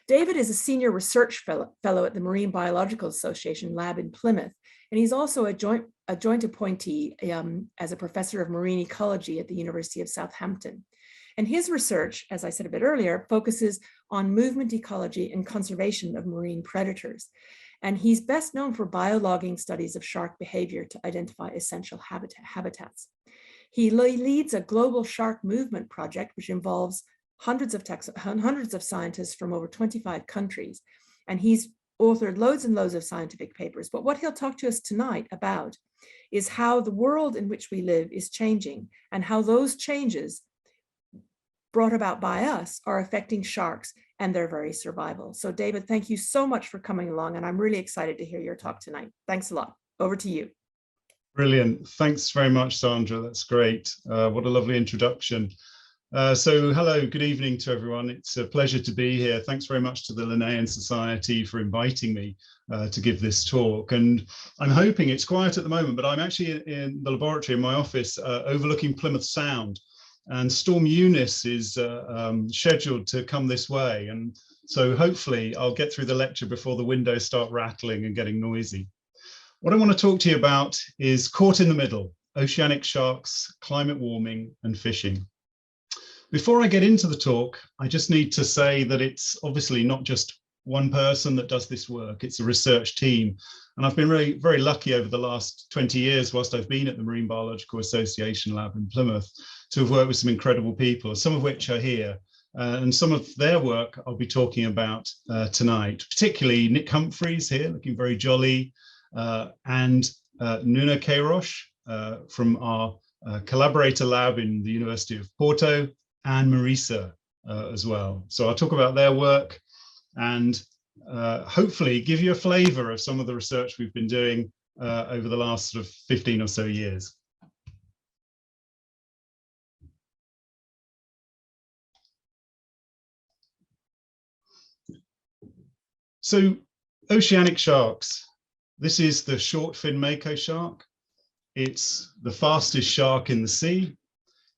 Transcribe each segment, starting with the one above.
David is a senior research fellow at the Marine Biological Association lab in Plymouth, and he's also a joint appointee as a professor of marine ecology at the University of Southampton. And his research, as I said a bit earlier, focuses on movement ecology and conservation of marine predators. And he's best known for biologging studies of shark behavior to identify essential habitats. He leads a global shark movement project, which involves hundreds of scientists from over 25 countries. And he's authored loads and loads of scientific papers. But what he'll talk to us tonight about is how the world in which we live is changing and how those changes brought about by us are affecting sharks and their very survival. So David, thank you so much for coming along, and I'm really excited to hear your talk tonight. Thanks a lot. Over to you. Brilliant. Thanks very much, Sandra. That's great. What a lovely introduction. So hello, good evening to everyone. It's a pleasure to be here. Thanks very much to the Linnean Society for inviting me to give this talk. And I'm hoping it's quiet at the moment, but I'm actually in the laboratory in my office overlooking Plymouth Sound. And Storm Eunice is scheduled to come this way. And so hopefully I'll get through the lecture before the windows start rattling and getting noisy. What I want to talk to you about is caught in the middle, oceanic sharks, climate warming and fishing. Before I get into the talk, I just need to say that it's obviously not just one person that does this work, it's a research team. And I've been really very lucky over the last 20 years, whilst I've been at the Marine Biological Association lab in Plymouth, to have worked with some incredible people, some of which are here. And some of their work I'll be talking about tonight, particularly Nick Humphreys here, looking very jolly, and Nuno Queiroz from our collaborator lab in the University of Porto, and Marisa as well. So I'll talk about their work and hopefully give you a flavour of some of the research we've been doing over the last sort of 15 or so years. So oceanic sharks. This is the short fin mako shark. It's the fastest shark in the sea.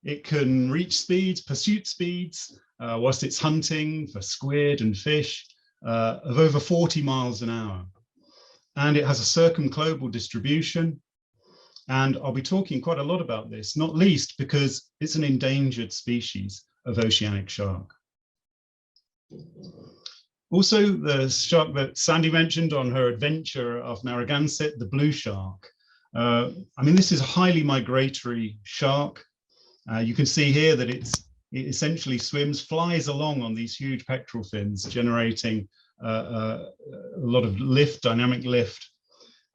It can reach speeds, pursuit speeds, whilst it's hunting for squid and fish of over 40 miles an hour. And it has a circumglobal distribution. And I'll be talking quite a lot about this, not least because it's an endangered species of oceanic shark. Also, the shark that Sandy mentioned on her adventure off Narragansett, the blue shark. I mean, this is a highly migratory shark. You can see here that it essentially flies along on these huge pectoral fins, generating a lot of lift, dynamic lift.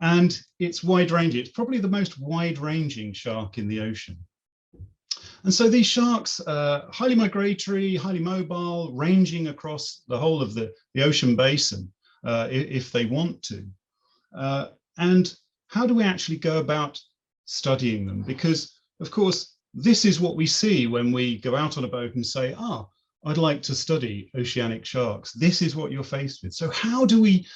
And it's wide-ranging. It's probably the most wide-ranging shark in the ocean. And so these sharks are highly migratory, highly mobile, ranging across the whole of the ocean basin if they want to. And how do we actually go about studying them? Because, of course, this is what we see when we go out on a boat and say, I'd like to study oceanic sharks. This is what you're faced with. So how do we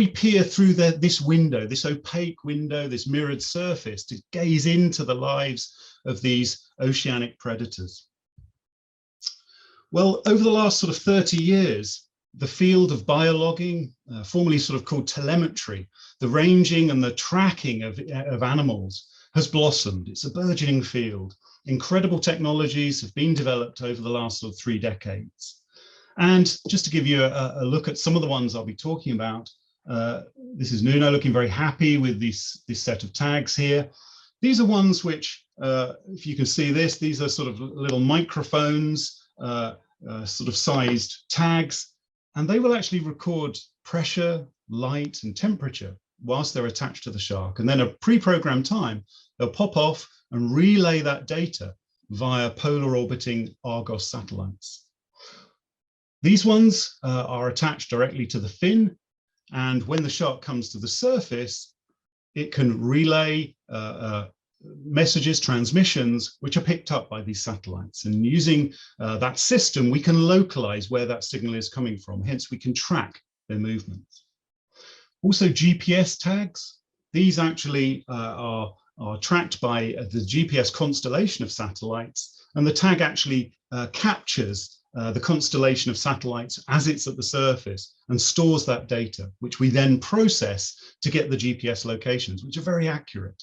peer through this window, this opaque window, this mirrored surface to gaze into the lives of these oceanic predators? Well, over the last sort of 30 years, the field of biologging, formerly sort of called telemetry, the ranging and the tracking of animals has blossomed. It's a burgeoning field. Incredible technologies have been developed over the last sort of 3 decades. And just to give you a look at some of the ones I'll be talking about, this is Nuno looking very happy with this set of tags here. These are ones which, if you can see this, these are sort of little microphones, sort of sized tags, and they will actually record pressure, light, and temperature whilst they're attached to the shark. And then at a pre-programmed time, they'll pop off and relay that data via polar orbiting Argos satellites. These ones are attached directly to the fin, and when the shark comes to the surface, it can relay messages, transmissions, which are picked up by these satellites. And using that system, we can localize where that signal is coming from. Hence, we can track their movements. Also, GPS tags. These actually are tracked by the GPS constellation of satellites, and the tag actually captures the constellation of satellites as it's at the surface and stores that data, which we then process to get the GPS locations, which are very accurate.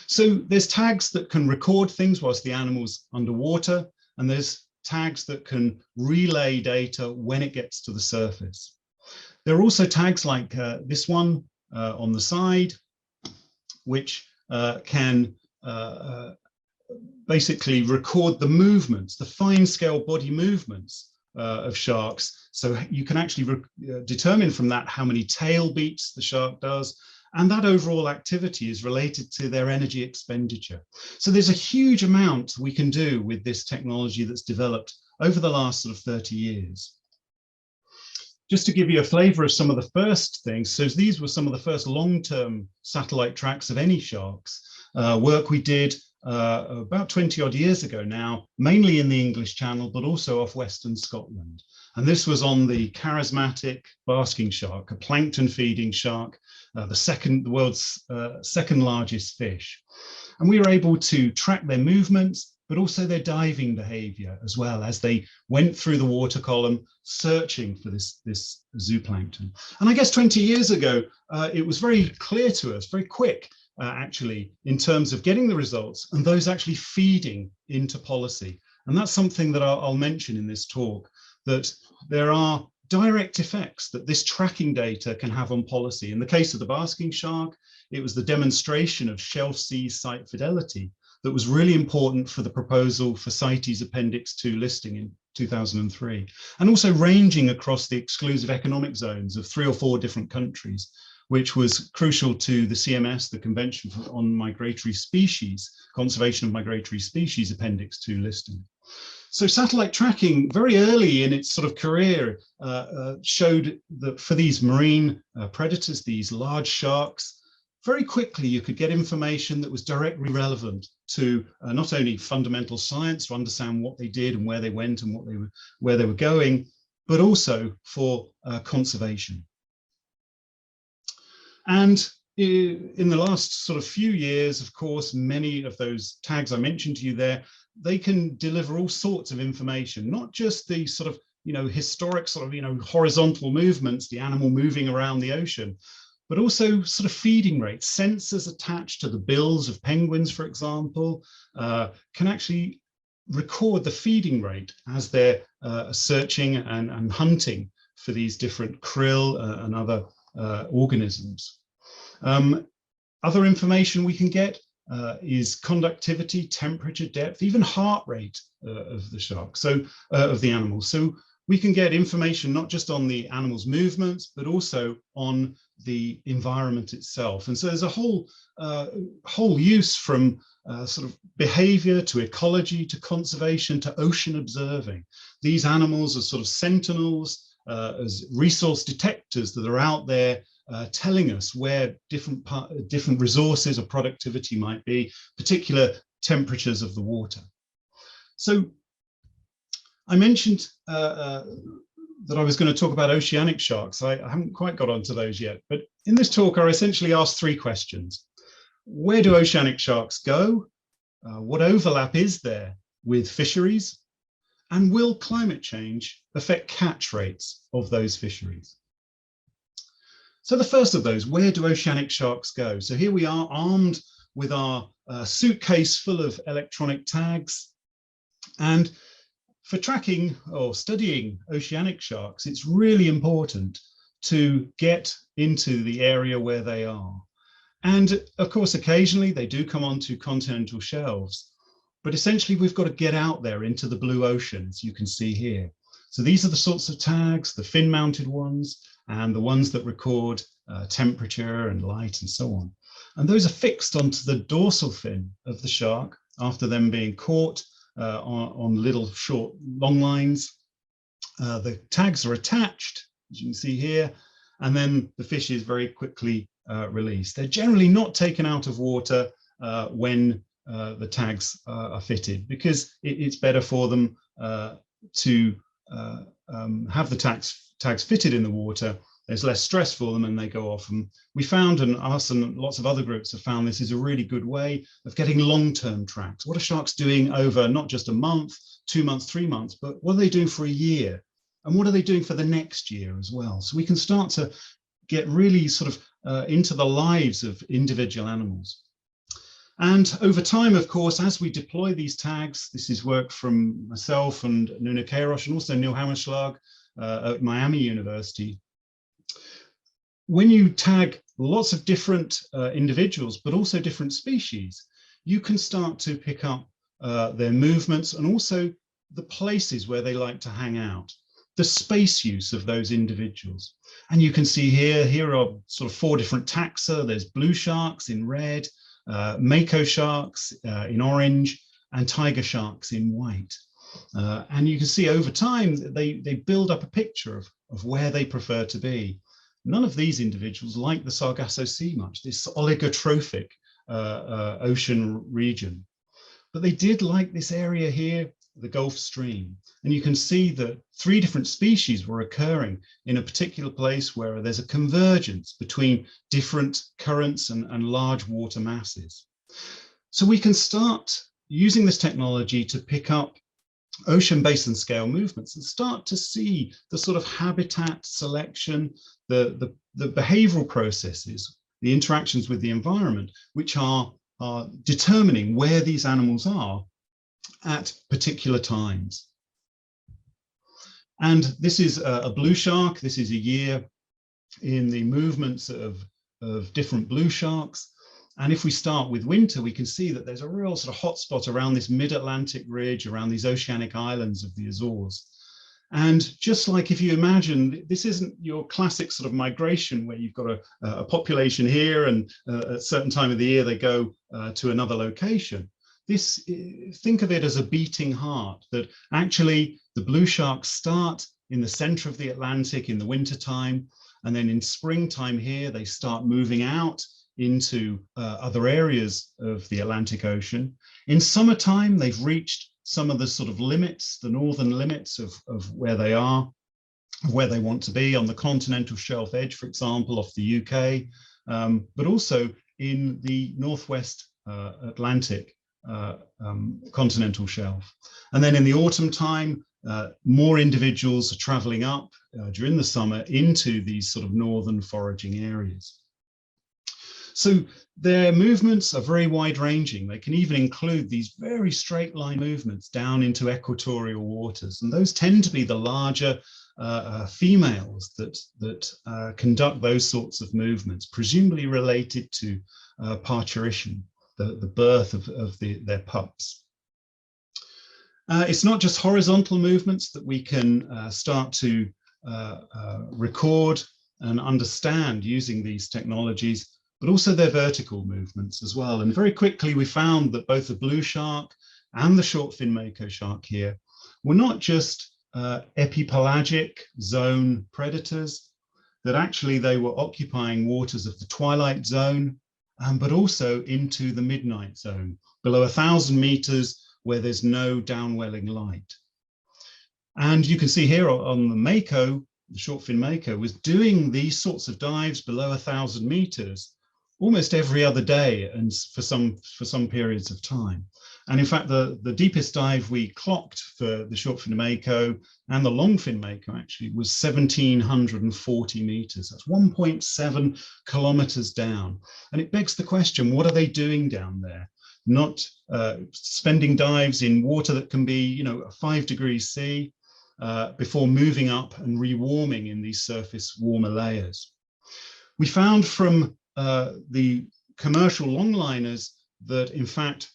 So there's tags that can record things whilst the animal's underwater, and there's tags that can relay data when it gets to the surface. There are also tags like this one on the side, which can basically record the movements, the fine scale body movements of sharks. So you can actually determine from that how many tail beats the shark does. And that overall activity is related to their energy expenditure. So there's a huge amount we can do with this technology that's developed over the last sort of 30 years. Just to give you a flavor of some of the first things, so these were some of the first long-term satellite tracks of any sharks, work we did about 20 odd years ago now, mainly in the English Channel, but also off Western Scotland. And this was on the charismatic basking shark, a plankton feeding shark, the world's second largest fish. And we were able to track their movements, but also their diving behavior as well, as they went through the water column searching for this zooplankton. And I guess 20 years ago, it was very clear to us, very quick, actually, in terms of getting the results and those actually feeding into policy. And that's something that I'll mention in this talk, that there are direct effects that this tracking data can have on policy. In the case of the basking shark, it was the demonstration of shelf seas site fidelity that was really important for the proposal for CITES Appendix 2 listing in 2003, and also ranging across the exclusive economic zones of 3 or 4 different countries, which was crucial to the CMS, the Convention on Migratory Species, Conservation of Migratory Species Appendix 2 listing. So satellite tracking very early in its sort of career showed that for these marine predators, these large sharks, very quickly you could get information that was directly relevant to not only fundamental science to understand what they did and where they went and where they were going, but also for conservation. And in the last sort of few years, of course, many of those tags I mentioned to you there, they can deliver all sorts of information, not just the sort of, historic sort of, horizontal movements, the animal moving around the ocean, but also sort of feeding rates. Sensors attached to the bills of penguins, for example, can actually record the feeding rate as they're searching and hunting for these different krill and other organisms. Other information we can get is conductivity, temperature, depth, even heart rate of the shark, so of the animal. So we can get information not just on the animal's movements, but also on the environment itself. And so there's a whole use from sort of behavior to ecology to conservation to ocean observing. These animals are sort of sentinels, as resource detectors that are out there telling us where different resources or productivity might be, particular temperatures of the water. So I mentioned that I was going to talk about oceanic sharks. I haven't quite got onto those yet, but in this talk I essentially asked 3 questions. Where do oceanic sharks go? What overlap is there with fisheries? And will climate change affect catch rates of those fisheries? So the first of those, where do oceanic sharks go? So here we are armed with our suitcase full of electronic tags. And for tracking or studying oceanic sharks, it's really important to get into the area where they are. And of course, occasionally they do come onto continental shelves, but essentially we've got to get out there into the blue ocean, as you can see here. So these are the sorts of tags, the fin-mounted ones, and the ones that record temperature and light and so on. And those are fixed onto the dorsal fin of the shark after them being caught on little short long lines. The tags are attached, as you can see here, and then the fish is very quickly released. They're generally not taken out of water when the tags are fitted, because it's better for them to have the tags fitted in the water. There's less stress for them and they go off. And we found, and us and lots of other groups have found, this is a really good way of getting long-term tracks. What are sharks doing over not just a month, 2 months, 3 months, but what are they doing for a year? And what are they doing for the next year as well? So we can start to get really sort of into the lives of individual animals. And over time, of course, as we deploy these tags, this is work from myself and Nuna Kairos and also Neil Hammerschlag at Miami University. When you tag lots of different individuals, but also different species, you can start to pick up their movements and also the places where they like to hang out, the space use of those individuals. And you can see here are sort of 4 different taxa. There's blue sharks in red, mako sharks in orange, and tiger sharks in white. And you can see over time they build up a picture of where they prefer to be. None of these individuals like the Sargasso Sea much, this oligotrophic ocean region. But they did like this area here, the Gulf Stream. And you can see that 3 different species were occurring in a particular place where there's a convergence between different currents and large water masses. So we can start using this technology to pick up ocean basin scale movements and start to see the sort of habitat selection, the behavioral processes, the interactions with the environment, which are determining where these animals are at particular times. And this is a blue shark. This is a year in the movements of different blue sharks. And if we start with winter, we can see that there's a real sort of hotspot around this mid-Atlantic ridge, around these oceanic islands of the Azores. And just like if you imagine, this isn't your classic sort of migration where you've got a population here and at a certain time of the year they go to another location. Think of it as a beating heart, that actually the blue sharks start in the center of the Atlantic in the wintertime, and then in springtime here, they start moving out into other areas of the Atlantic Ocean. In summertime, they've reached some of the sort of limits, the northern limits of where they are, where they want to be on the continental shelf edge, for example, off the UK, but also in the northwest Atlantic continental shelf. And then in the autumn time, more individuals are traveling up during the summer into these sort of northern foraging areas. So their movements are very wide-ranging. They can even include these very straight line movements down into equatorial waters. And those tend to be the larger females that conduct those sorts of movements, presumably related to parturition, the birth of their pups. It's not just horizontal movements that we can start to record and understand using these technologies, but also their vertical movements as well. And very quickly, we found that both the blue shark and the short fin mako shark here were not just epipelagic zone predators, that actually they were occupying waters of the twilight zone, but also into the midnight zone, below 1,000 meters, where there's no downwelling light. And you can see here on the mako, the short fin mako was doing these sorts of dives below 1,000 meters almost every other day and for some periods of time. And in fact, the deepest dive we clocked for the short fin mako and the long fin mako actually was 1,740 meters. That's 1.7 kilometers down. And it begs the question, what are they doing down there? Not spending dives in water that can be, 5 degrees C before moving up and rewarming in these surface warmer layers. We found from the commercial longliners that in fact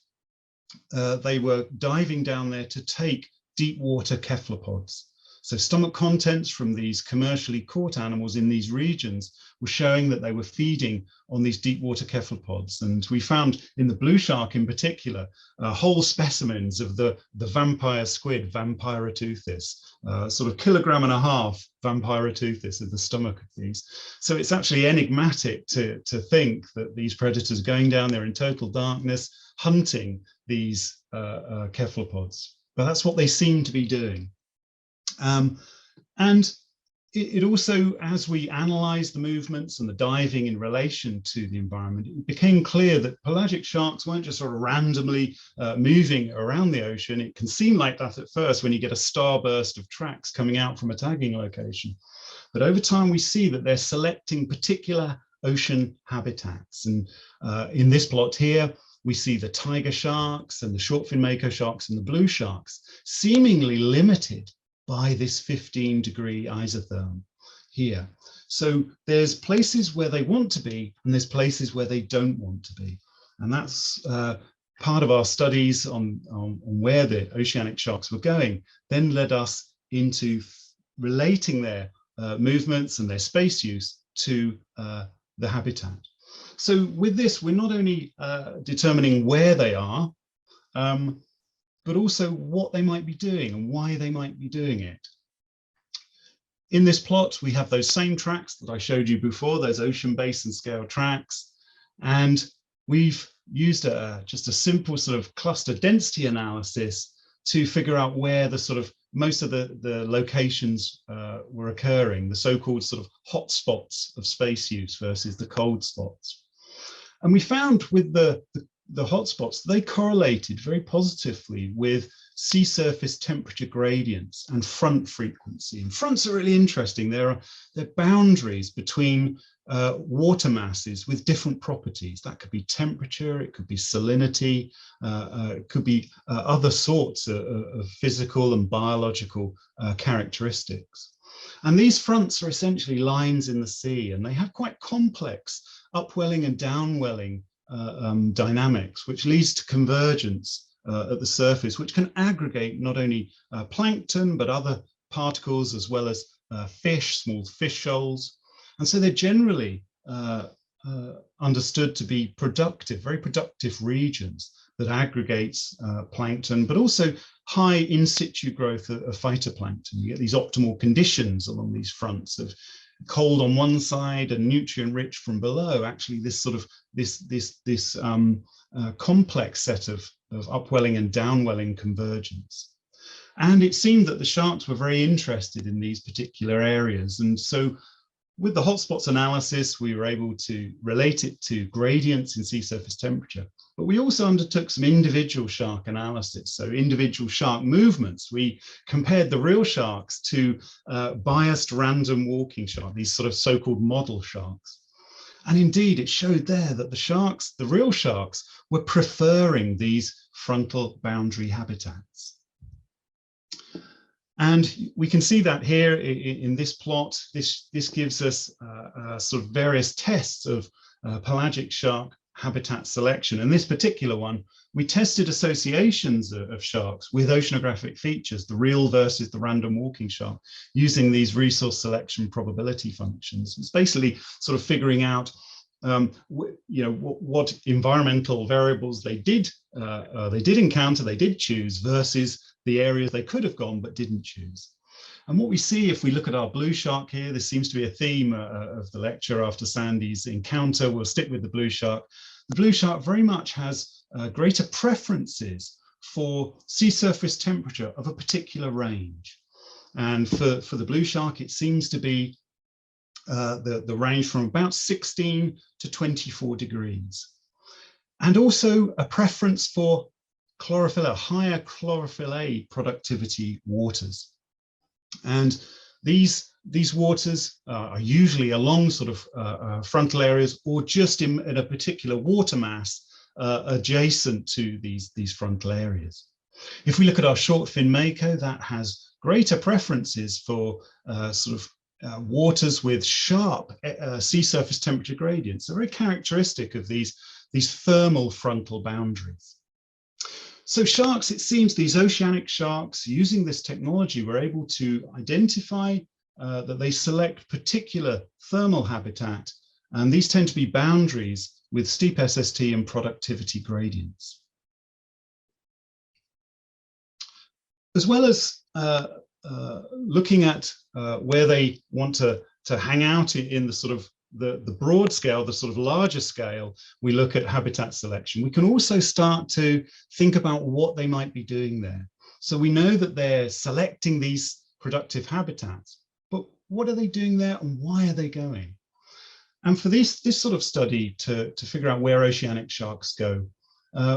they were diving down there to take deep water cephalopods. So stomach contents from these commercially caught animals in these regions were showing that they were feeding on these deep water cephalopods. And we found in the blue shark in particular, whole specimens of the vampire squid, Vampiroteuthis, sort of 1.5 kilograms Vampiroteuthis in the stomach of these. So it's actually enigmatic to think that these predators are going down there in total darkness, hunting these cephalopods. But that's what they seem to be doing. And it also, as we analysed the movements and the diving in relation to the environment, it became clear that pelagic sharks weren't just sort of randomly moving around the ocean. It can seem like that at first when you get a starburst of tracks coming out from a tagging location. But over time, we see that they're selecting particular ocean habitats. And in this plot here, we see the tiger sharks and the short fin mako sharks and the blue sharks seemingly limited by this 15-degree isotherm here. So there's places where they want to be, and there's places where they don't want to be. And that's part of our studies on where the oceanic sharks were going, then led us into relating their movements and their space use to the habitat. So with this, we're not only determining where they are, but also what they might be doing and why they might be doing it. In this plot, we have those same tracks that I showed you before, those ocean basin scale tracks, and we've used just a simple sort of cluster density analysis to figure out where the sort of most of the locations were occurring, the so-called sort of hot spots of space use versus the cold spots. And we found with the hotspots, they correlated very positively with sea surface temperature gradients and front frequency. And fronts are really interesting. They're boundaries between water masses with different properties. That could be temperature, it could be salinity, it could be other sorts of physical and biological characteristics. And these fronts are essentially lines in the sea, and they have quite complex upwelling and downwelling dynamics, which leads to convergence at the surface, which can aggregate not only plankton, but other particles as well as fish, small fish shoals. And so they're generally understood to be productive, very productive regions that aggregates plankton, but also high in situ growth of phytoplankton. You get these optimal conditions along these fronts of cold on one side and nutrient rich from below. Actually, this sort of this complex set of upwelling and downwelling convergence. And it seemed that the sharks were very interested in these particular areas. And so with the hotspots analysis, we were able to relate it to gradients in sea surface temperature. But we also undertook some individual shark analysis, so individual shark movements. We compared the real sharks to biased random walking sharks, these sort of so-called model sharks. And indeed, it showed there that the sharks, the real sharks, were preferring these frontal boundary habitats. And we can see that here in this plot. This gives us sort of various tests of pelagic shark habitat selection. And this particular one, we tested associations of sharks with oceanographic features, the real versus the random walking shark, using these resource selection probability functions. It's basically sort of figuring out what environmental variables they did encounter, they did choose, versus the areas they could have gone but didn't choose. And what we see if we look at our blue shark here, this seems to be a theme of the lecture after Sandy's encounter. We'll stick with the blue shark. The blue shark very much has greater preferences for sea surface temperature of a particular range. And for the blue shark, it seems to be the range from about 16 to 24 degrees. And also a preference for chlorophyll A, higher chlorophyll A productivity waters. And these waters are usually along sort of frontal areas or just in a particular water mass adjacent to these frontal areas. If we look at our short fin mako, that has greater preferences for sort of waters with sharp sea surface temperature gradients. They're very characteristic of these thermal frontal boundaries. So sharks, it seems these oceanic sharks, using this technology, were able to identify that they select particular thermal habitat, and these tend to be boundaries with steep SST and productivity gradients. As well as looking at where they want to hang out in the sort of the broad scale, the sort of larger scale, we look at habitat selection. We can also start to think about what they might be doing there. So we know that they're selecting these productive habitats, but what are they doing there and why are they going? And for this sort of study to figure out where oceanic sharks go,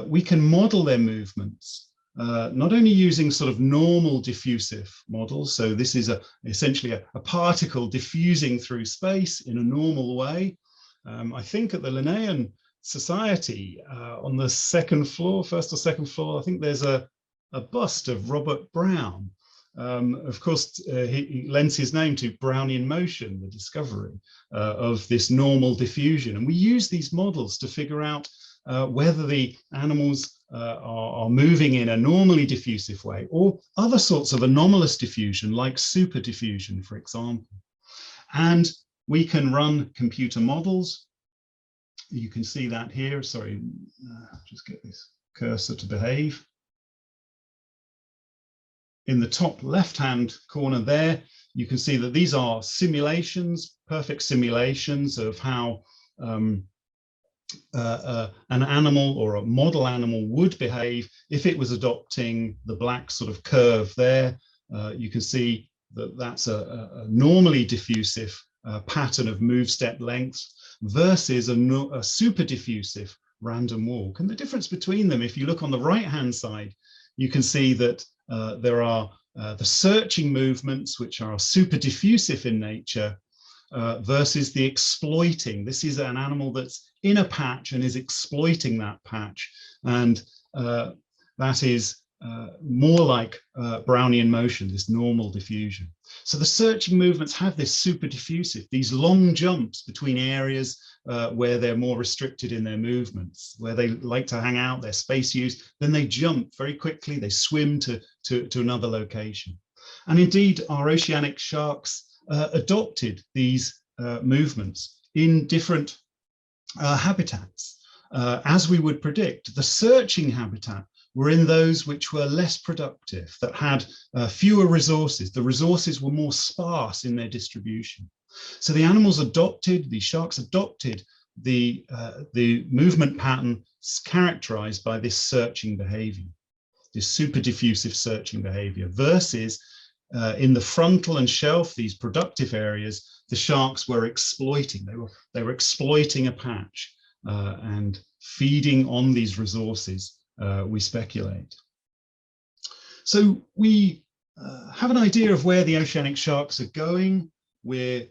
we can model their movements, not only using sort of normal diffusive models. So this is essentially a particle diffusing through space in a normal way. I think at the Linnean Society on the first or second floor, I think there's a bust of Robert Brown. Of course, he lends his name to Brownian motion, the discovery of this normal diffusion. And we use these models to figure out whether the animals are moving in a normally diffusive way or other sorts of anomalous diffusion, like super diffusion, for example. And we can run computer models. You can see that here. Sorry, just get this cursor to behave. In the top left-hand corner there, you can see that these are simulations, perfect simulations of how an animal or a model animal would behave if it was adopting the black sort of curve there. You can see that that's a normally diffusive pattern of move step lengths versus a super diffusive random walk. And the difference between them, if you look on the right-hand side, you can see that there are the searching movements, which are super diffusive in nature, versus the exploiting. This is an animal that's in a patch and is exploiting that patch. And that is more like Brownian motion, this normal diffusion. So the searching movements have this super diffusive, these long jumps between areas where they're more restricted in their movements, where they like to hang out, their space use, then they jump very quickly, they swim to another location. And indeed, our oceanic sharks adopted these movements in different habitats. As we would predict, the searching habitat were in those which were less productive, that had fewer resources. The resources were more sparse in their distribution. So the animals adopted, the sharks adopted the movement pattern characterized by this searching behavior, this super diffusive searching behavior, versus in the frontal and shelf, these productive areas, the sharks were exploiting. They were exploiting a patch and feeding on these resources, we speculate. So we have an idea of where the oceanic sharks are going. We're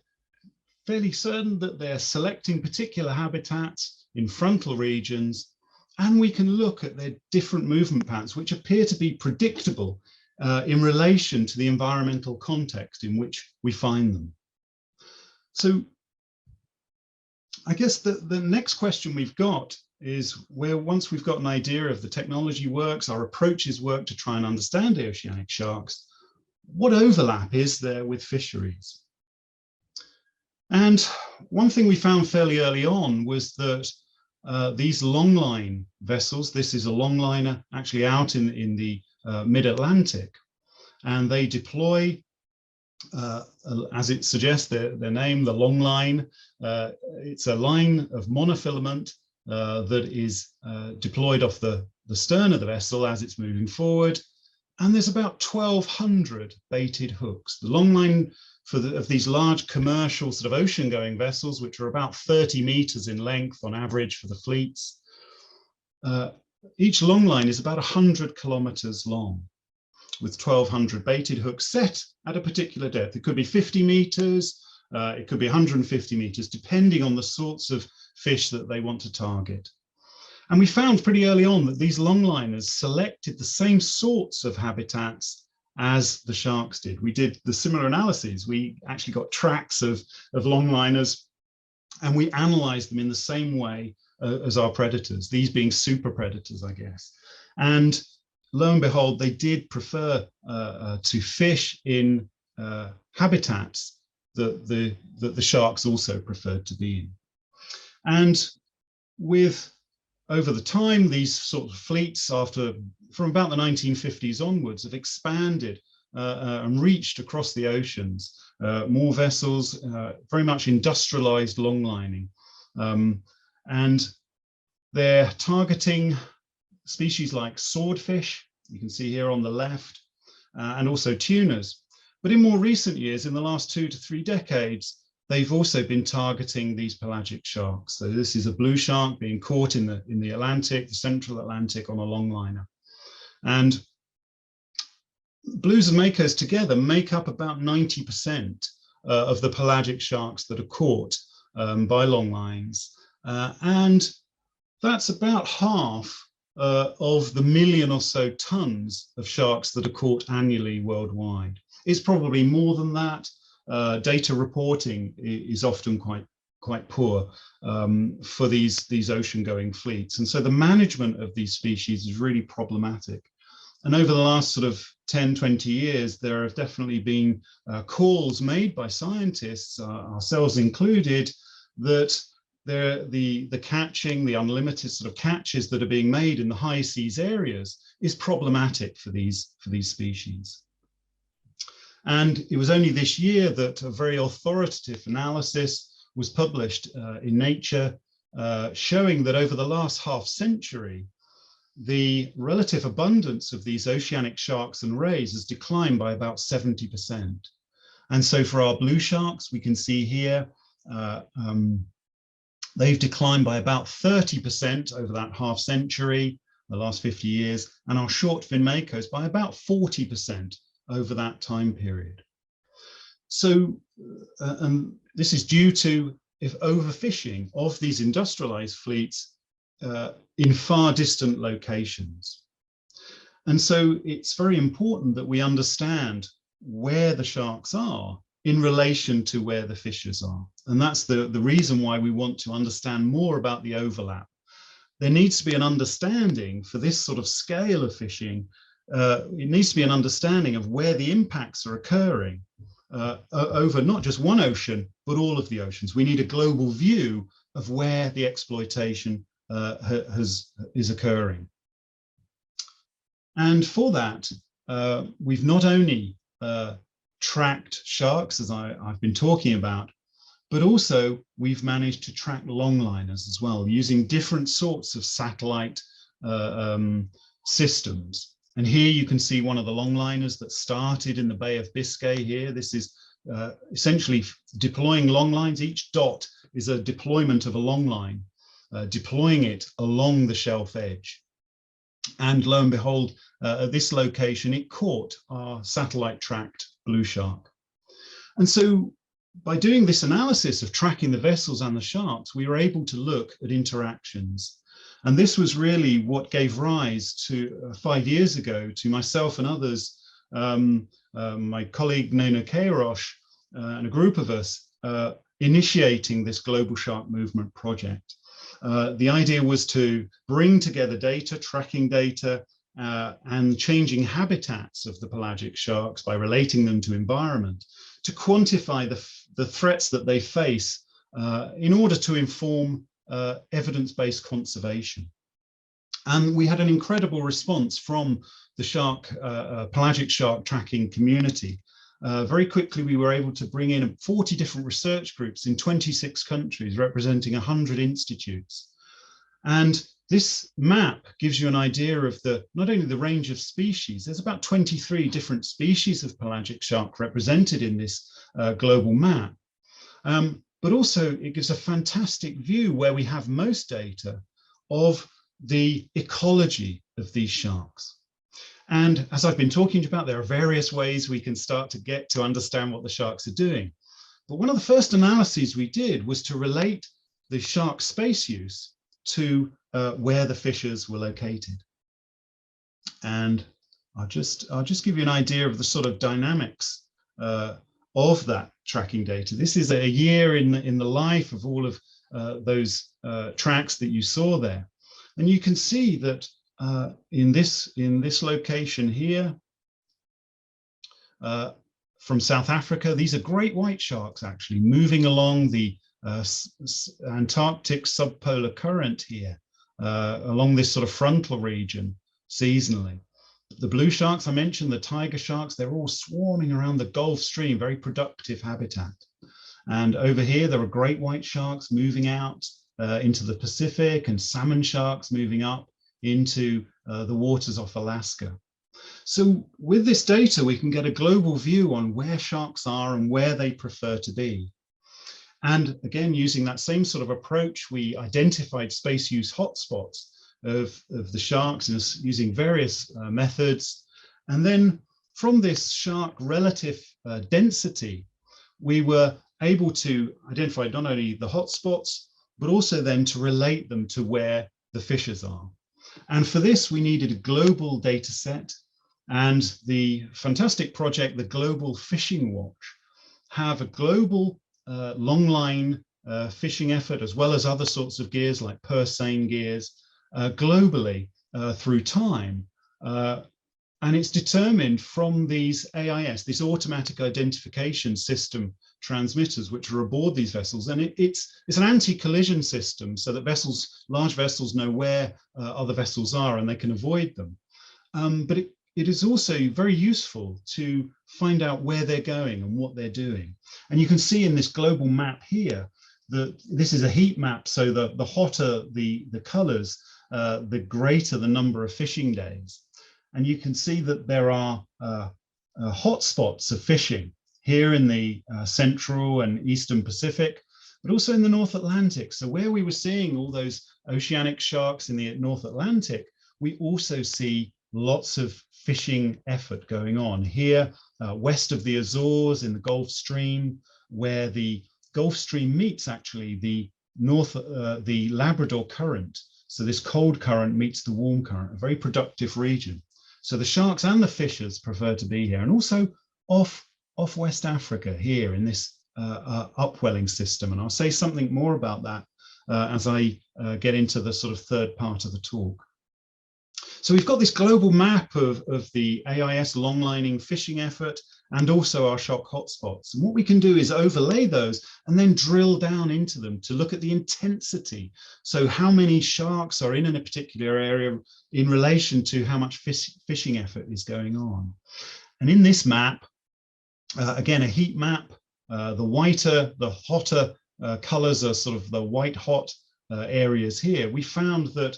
fairly certain that they're selecting particular habitats in frontal regions, and we can look at their different movement patterns, which appear to be predictable in relation to the environmental context in which we find them. So I guess the next question we've got is, where once we've got an idea of the technology works, our approaches work to try and understand the oceanic sharks, what overlap is there with fisheries? And one thing we found fairly early on was that these longline vessels, this is a longliner actually out in the mid-Atlantic, and they deploy, as it suggests, their name, the long line. It's a line of monofilament that is deployed off the stern of the vessel as it's moving forward. And there's about 1,200 baited hooks. The long line of these large commercial sort of ocean-going vessels, which are about 30 meters in length on average for the fleets, each long line is about 100 kilometers long, with 1,200 baited hooks set at a particular depth. It could be 50 meters, it could be 150 meters, depending on the sorts of fish that they want to target. And we found pretty early on that these longliners selected the same sorts of habitats as the sharks did. We did the similar analyses. We actually got tracks of longliners, and we analyzed them in the same way as our predators, these being super predators, I guess. And lo and behold, they did prefer to fish in habitats that the sharks also preferred to be in. And over the time, these sort of fleets, from about the 1950s onwards, have expanded and reached across the oceans. More vessels, very much industrialized longlining. And they're targeting species like swordfish, you can see here on the left, and also tunas. But in more recent years, in the last 2 to 3 decades, they've also been targeting these pelagic sharks. So this is a blue shark being caught in the Atlantic, the central Atlantic, on a longliner. And blues and makos together make up about 90% of the pelagic sharks that are caught by longlines. And that's about half of the million or so tons of sharks that are caught annually worldwide. It's probably more than that. Data reporting is often quite poor for these ocean-going fleets. And so the management of these species is really problematic. And over the last sort of 10, 20 years, there have definitely been calls made by scientists, ourselves included, that the catching, the unlimited sort of catches that are being made in the high seas areas is problematic for these species. And it was only this year that a very authoritative analysis was published in Nature, showing that over the last half century, the relative abundance of these oceanic sharks and rays has declined by about 70%. And so for our blue sharks, we can see here, they've declined by about 30% over that half century, the last 50 years, and our short fin makos by about 40% over that time period. So, and this is due to overfishing of these industrialized fleets in far distant locations. And so it's very important that we understand where the sharks are in relation to where the fishers are. And that's the reason why we want to understand more about the overlap. There needs to be an understanding for this sort of scale of fishing. It needs to be an understanding of where the impacts are occurring over not just one ocean, but all of the oceans. We need a global view of where the exploitation is occurring. And for that, we've not only tracked sharks, as I've been talking about, but also we've managed to track longliners as well, using different sorts of satellite systems. And here you can see one of the longliners that started in the Bay of Biscay here. This is essentially deploying longlines. Each dot is a deployment of a longline, deploying it along the shelf edge. And lo and behold, at this location, it caught our satellite tracked blue shark. And so by doing this analysis of tracking the vessels and the sharks, we were able to look at interactions. And this was really what gave rise to 5 years ago to myself and others, my colleague Nona Kairos and a group of us initiating this Global Shark Movement project. The idea was to bring together data, tracking data, and changing habitats of the pelagic sharks by relating them to environment, to quantify the threats that they face in order to inform evidence-based conservation. And we had an incredible response from the pelagic shark tracking community. Very quickly, we were able to bring in 40 different research groups in 26 countries, representing 100 institutes. And this map gives you an idea of not only the range of species, there's about 23 different species of pelagic shark represented in this global map. But also it gives a fantastic view where we have most data of the ecology of these sharks. And as I've been talking about, there are various ways we can start to get to understand what the sharks are doing. But one of the first analyses we did was to relate the shark space use to where the fishers were located. And I'll just give you an idea of the sort of dynamics of that tracking data. This is a year in the life of all of those tracks that you saw there. And you can see that in this location here, from South Africa, these are great white sharks actually moving along the Antarctic subpolar current here, along this sort of frontal region seasonally. The blue sharks I mentioned, the tiger sharks, they're all swarming around the Gulf Stream, very productive habitat. And over here, there are great white sharks moving out into the Pacific, and salmon sharks moving up into the waters off Alaska. So with this data, we can get a global view on where sharks are and where they prefer to be. And again, using that same sort of approach, we identified space use hotspots of the sharks using various methods. And then from this shark relative density, we were able to identify not only the hotspots, but also then to relate them to where the fishes are. And for this, we needed a global data set. And the fantastic project, the Global Fishing Watch, have a global long line fishing effort, as well as other sorts of gears like purse seine gears, globally through time. And it's determined from these AIS, these automatic identification system transmitters, which are aboard these vessels. And it's an anti-collision system so that large vessels know where other vessels are and they can avoid them. But it is also very useful to find out where they're going and what they're doing. And you can see in this global map here that this is a heat map. So the hotter the colors, the greater the number of fishing days. And you can see that there are hotspots of fishing here in the central and eastern Pacific, but also in the North Atlantic. So where we were seeing all those oceanic sharks in the North Atlantic, we also see lots of fishing effort going on here west of the Azores in the Gulf Stream, where the Gulf Stream meets actually the Labrador current. So this cold current meets the warm current, a very productive region. So the sharks and the fishers prefer to be here, and also off West Africa here in this upwelling system. And I'll say something more about that as I get into the sort of third part of the talk. So we've got this global map of the AIS longlining fishing effort and also our shark hotspots. And what we can do is overlay those and then drill down into them to look at the intensity. So how many sharks are in a particular area in relation to how much fishing effort is going on. And in this map, again, a heat map, the whiter, the hotter colors are sort of the white hot areas here. We found that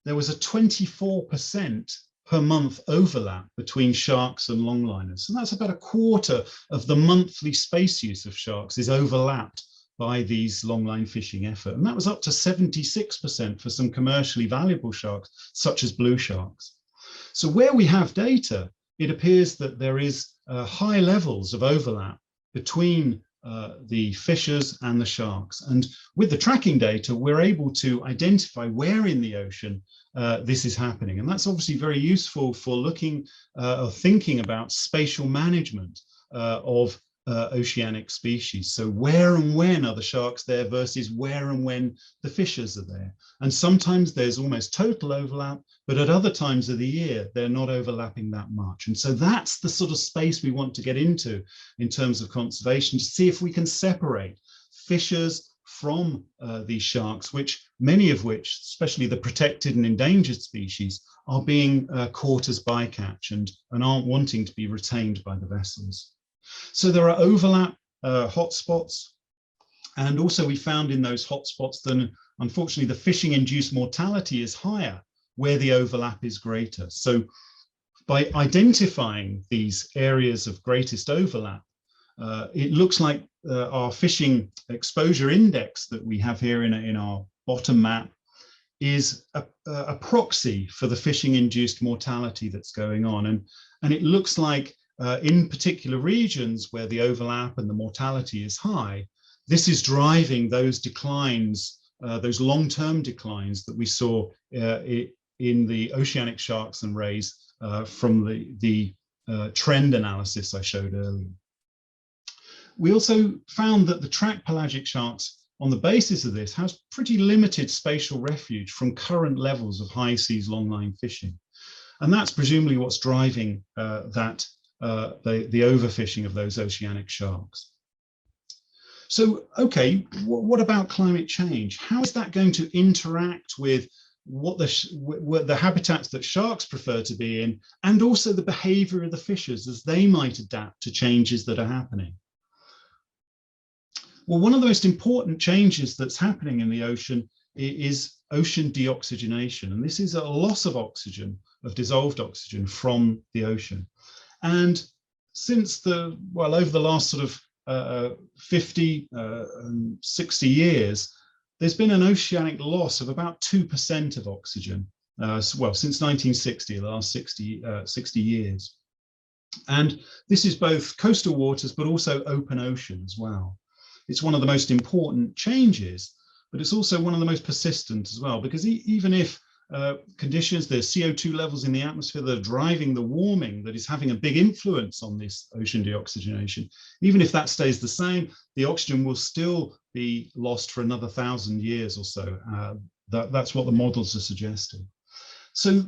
there was a 24% per month overlap between sharks and longliners. And that's about a quarter of the monthly space use of sharks is overlapped by these longline fishing effort. And that was up to 76% for some commercially valuable sharks, such as blue sharks. So where we have data, it appears that there is high levels of overlap between the fishers and the sharks. And with the tracking data, we're able to identify where in the ocean this is happening. And that's obviously very useful for looking or thinking about spatial management of oceanic species. So where and when are the sharks there versus where and when the fishers are there? And sometimes there's almost total overlap, but at other times of the year, they're not overlapping that much. And so that's the sort of space we want to get into in terms of conservation, to see if we can separate fishers from these sharks, many of which, especially the protected and endangered species, are being caught as bycatch and aren't wanting to be retained by the vessels. So there are overlap hotspots. And also we found in those hotspots that unfortunately the fishing induced mortality is higher where the overlap is greater. So by identifying these areas of greatest overlap, it looks like our fishing exposure index that we have here in our bottom map is a proxy for the fishing induced mortality that's going on. And it looks like in particular regions where the overlap and the mortality is high, this is driving those declines, those long-term declines that we saw in the oceanic sharks and rays from the trend analysis I showed earlier. We also found that the track pelagic sharks, on the basis of this, has pretty limited spatial refuge from current levels of high seas longline fishing. And that's presumably what's driving the overfishing of those oceanic sharks. So, okay, what about climate change? How is that going to interact with what the habitats that sharks prefer to be in, and also the behavior of the fishers as they might adapt to changes that are happening? Well, one of the most important changes that's happening in the ocean is ocean deoxygenation. And this is a loss of oxygen of dissolved oxygen from the ocean. And since over the last sort of 50, 60 years, there's been an oceanic loss of about 2% of oxygen. Since 1960, the last 60 years. And this is both coastal waters, but also open ocean as well. It's one of the most important changes, but it's also one of the most persistent as well, because even if conditions, the CO2 levels in the atmosphere that are driving the warming that is having a big influence on this ocean deoxygenation, even if that stays the same, the oxygen will still be lost for another 1,000 years or so. That's what the models are suggesting. So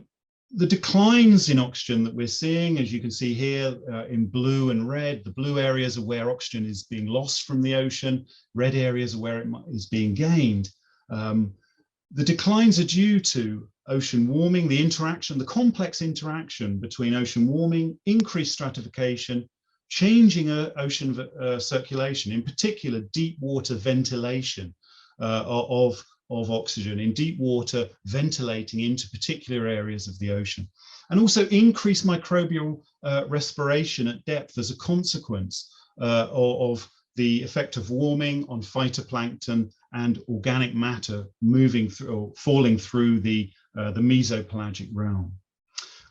the declines in oxygen that we're seeing, as you can see here in blue and red, the blue areas are where oxygen is being lost from the ocean, red areas are where it is being gained. The declines are due to ocean warming, the complex interaction between ocean warming, increased stratification, changing ocean circulation, in particular deep water ventilation of oxygen in deep water, ventilating into particular areas of the ocean, and also increased microbial respiration at depth as a consequence of the effect of warming on phytoplankton and organic matter moving through or falling through the mesopelagic realm.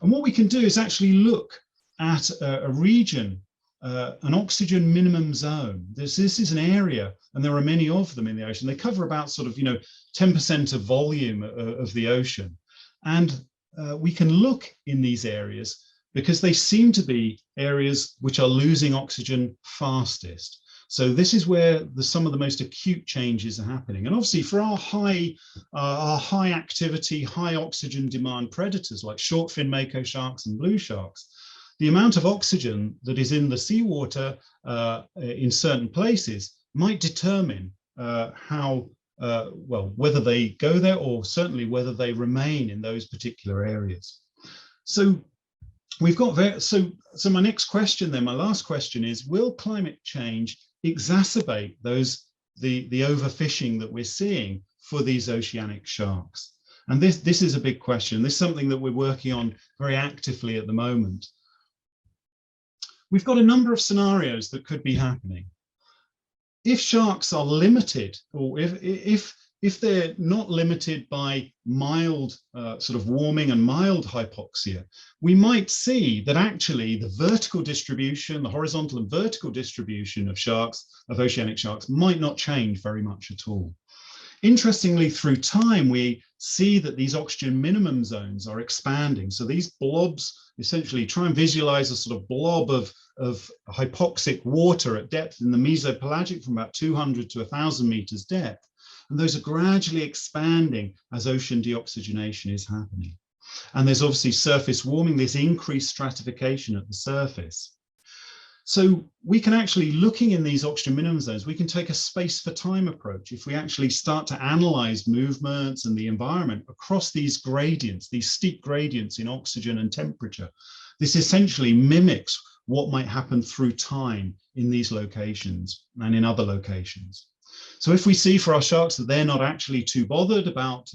And what we can do is actually look at a region, an oxygen minimum zone. This is an area, and there are many of them in the ocean. They cover about sort of 10% of volume of the ocean, and we can look in these areas because they seem to be areas which are losing oxygen fastest. So this is where some of the most acute changes are happening. And obviously for our high activity, high oxygen demand predators like short fin mako sharks and blue sharks, the amount of oxygen that is in the seawater in certain places might determine whether they go there or certainly whether they remain in those particular areas. So we've got so my next question then, my last question is, will climate change exacerbate the overfishing that we're seeing for these oceanic sharks? And this is a big question. This is something that we're working on very actively at the moment. We've got a number of scenarios that could be happening. If sharks are limited, or if they're not limited by mild sort of warming and mild hypoxia, we might see that actually the vertical distribution, the horizontal and vertical distribution of oceanic sharks might not change very much at all. Interestingly, through time, we see that these oxygen minimum zones are expanding. So these blobs, essentially try and visualize a sort of blob of hypoxic water at depth in the mesopelagic from about 200 to 1,000 meters depth. And those are gradually expanding as ocean deoxygenation is happening. And there's obviously surface warming, there's increased stratification at the surface. So we can actually, looking in these oxygen minimum zones, we can take a space for time approach. If we actually start to analyze movements and the environment across these gradients, these steep gradients in oxygen and temperature, this essentially mimics what might happen through time in these locations and in other locations. So if we see for our sharks that they're not actually too bothered about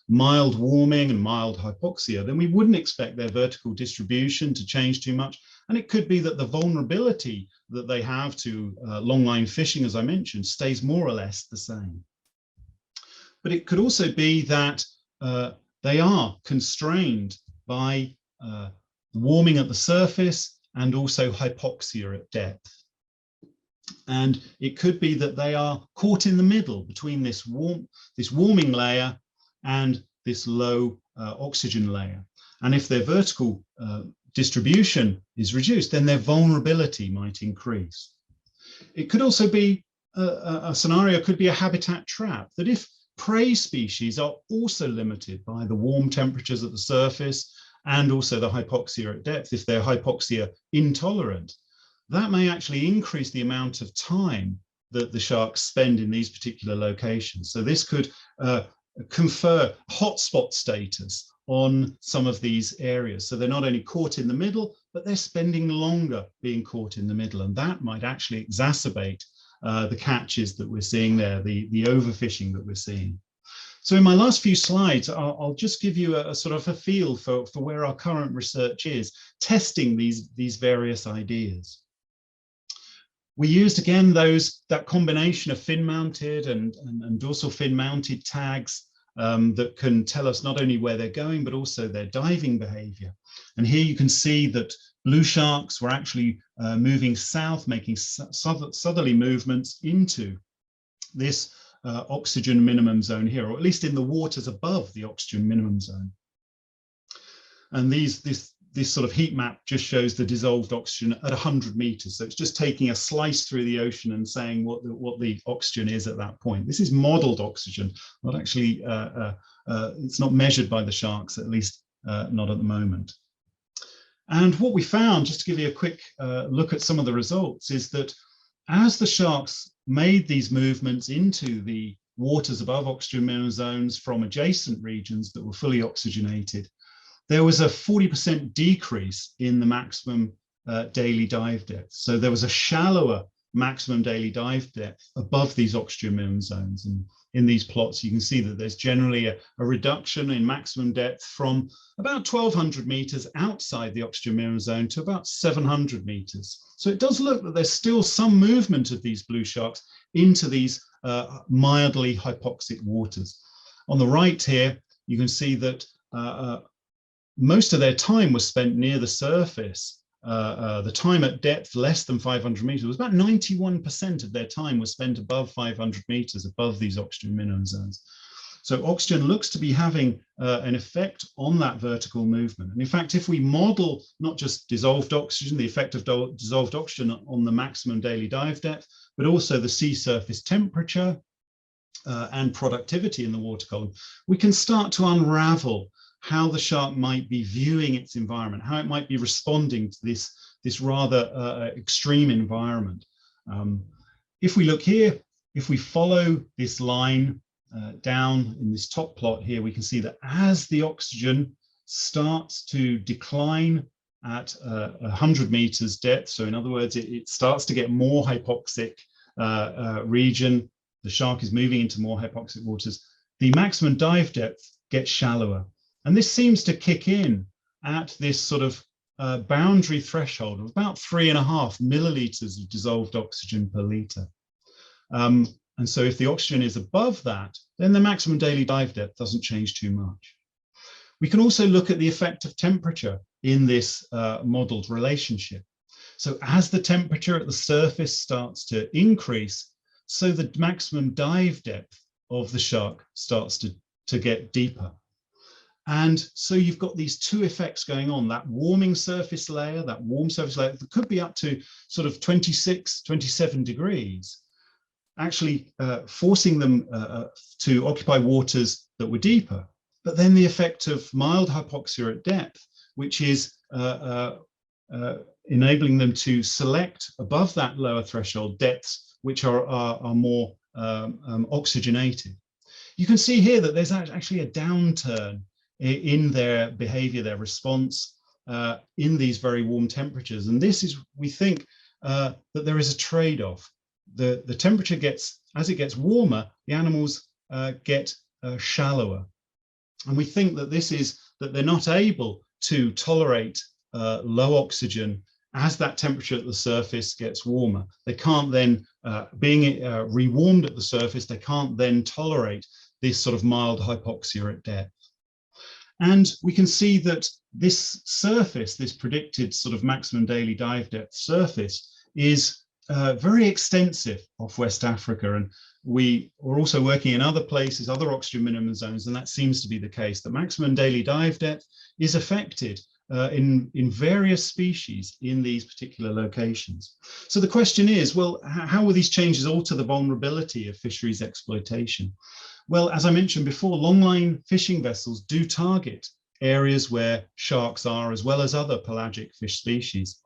mild warming and mild hypoxia, then we wouldn't expect their vertical distribution to change too much. And it could be that the vulnerability that they have to longline fishing, as I mentioned, stays more or less the same. But it could also be that they are constrained by warming at the surface and also hypoxia at depth. And it could be that they are caught in the middle between this warming layer and this low oxygen layer. And if their vertical distribution is reduced, then their vulnerability might increase. It could also be a scenario, could be a habitat trap, that if prey species are also limited by the warm temperatures at the surface and also the hypoxia at depth, if they're hypoxia intolerant, that may actually increase the amount of time that the sharks spend in these particular locations. So this could confer hotspot status on some of these areas. So they're not only caught in the middle, but they're spending longer being caught in the middle. And that might actually exacerbate the catches that we're seeing there, the overfishing that we're seeing. So in my last few slides, I'll just give you a sort of a feel for where our current research is, testing these various ideas. We used, again, that combination of fin-mounted and dorsal fin-mounted tags that can tell us not only where they're going, but also their diving behavior. And here you can see that blue sharks were actually moving south, making southerly movements into this oxygen minimum zone here, or at least in the waters above the oxygen minimum zone. And this sort of heat map just shows the dissolved oxygen at 100 meters. So it's just taking a slice through the ocean and saying what the oxygen is at that point. This is modeled oxygen, not actually, it's not measured by the sharks, at least not at the moment. And what we found, just to give you a quick look at some of the results, is that as the sharks made these movements into the waters above oxygen minimum zones from adjacent regions that were fully oxygenated, there was a 40% decrease in the maximum daily dive depth. So there was a shallower maximum daily dive depth above these oxygen minimum zones. And in these plots, you can see that there's generally a reduction in maximum depth from about 1,200 meters outside the oxygen minimum zone to about 700 meters. So it does look that there's still some movement of these blue sharks into these mildly hypoxic waters. On the right here, you can see that most of their time was spent near the surface. The time at depth less than 500 meters was about 91% of their time was spent above 500 meters, above these oxygen minimum zones. So oxygen looks to be having an effect on that vertical movement. And in fact, if we model not just dissolved oxygen, the effect of dissolved oxygen on the maximum daily dive depth, but also the sea surface temperature and productivity in the water column, we can start to unravel how the shark might be viewing its environment, how it might be responding to this rather extreme environment. If we look here, if we follow this line down in this top plot here, we can see that as the oxygen starts to decline at 100 meters depth, so in other words, it starts to get more hypoxic region, the shark is moving into more hypoxic waters, the maximum dive depth gets shallower. And this seems to kick in at this sort of boundary threshold of about 3.5 milliliters of dissolved oxygen per liter. And so if the oxygen is above that, then the maximum daily dive depth doesn't change too much. We can also look at the effect of temperature in this modeled relationship. So as the temperature at the surface starts to increase, so the maximum dive depth of the shark starts to get deeper. And so you've got these two effects going on, that warming surface layer, that warm surface layer that could be up to sort of 26, 27 degrees, actually forcing them to occupy waters that were deeper. But then the effect of mild hypoxia at depth, which is enabling them to select above that lower threshold depths, which are more oxygenated. You can see here that there's actually a downturn in their behavior, their response in these very warm temperatures. And this is, we think, that there is a trade-off. The temperature gets, as it gets warmer, the animals get shallower. And we think that this is that they're not able to tolerate low oxygen as that temperature at the surface gets warmer. They can't then, being rewarmed at the surface, they can't then tolerate this sort of mild hypoxia at depth. And we can see that this surface, this predicted sort of maximum daily dive depth surface, is very extensive off West Africa. And we are also working in other places, other oxygen minimum zones, and that seems to be the case. The maximum daily dive depth is affected in various species in these particular locations. So the question is, well, how will these changes alter the vulnerability of fisheries exploitation? Well, as I mentioned before, longline fishing vessels do target areas where sharks are, as well as other pelagic fish species.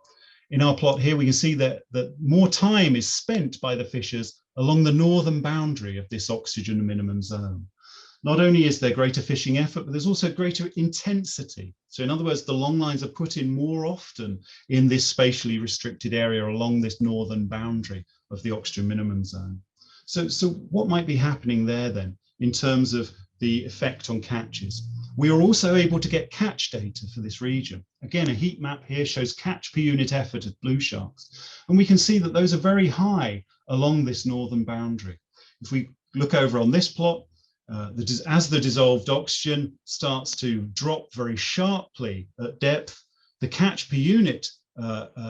In our plot here, we can see that more time is spent by the fishers along the northern boundary of this oxygen minimum zone. Not only is there greater fishing effort, but there's also greater intensity. So in other words, the long lines are put in more often in this spatially restricted area along this northern boundary of the oxygen minimum zone. So what might be happening there then in terms of the effect on catches. We are also able to get catch data for this region. Again, a heat map here shows catch per unit effort of blue sharks. And we can see that those are very high along this northern boundary. If we look over on this plot, as the dissolved oxygen starts to drop very sharply at depth, the catch per unit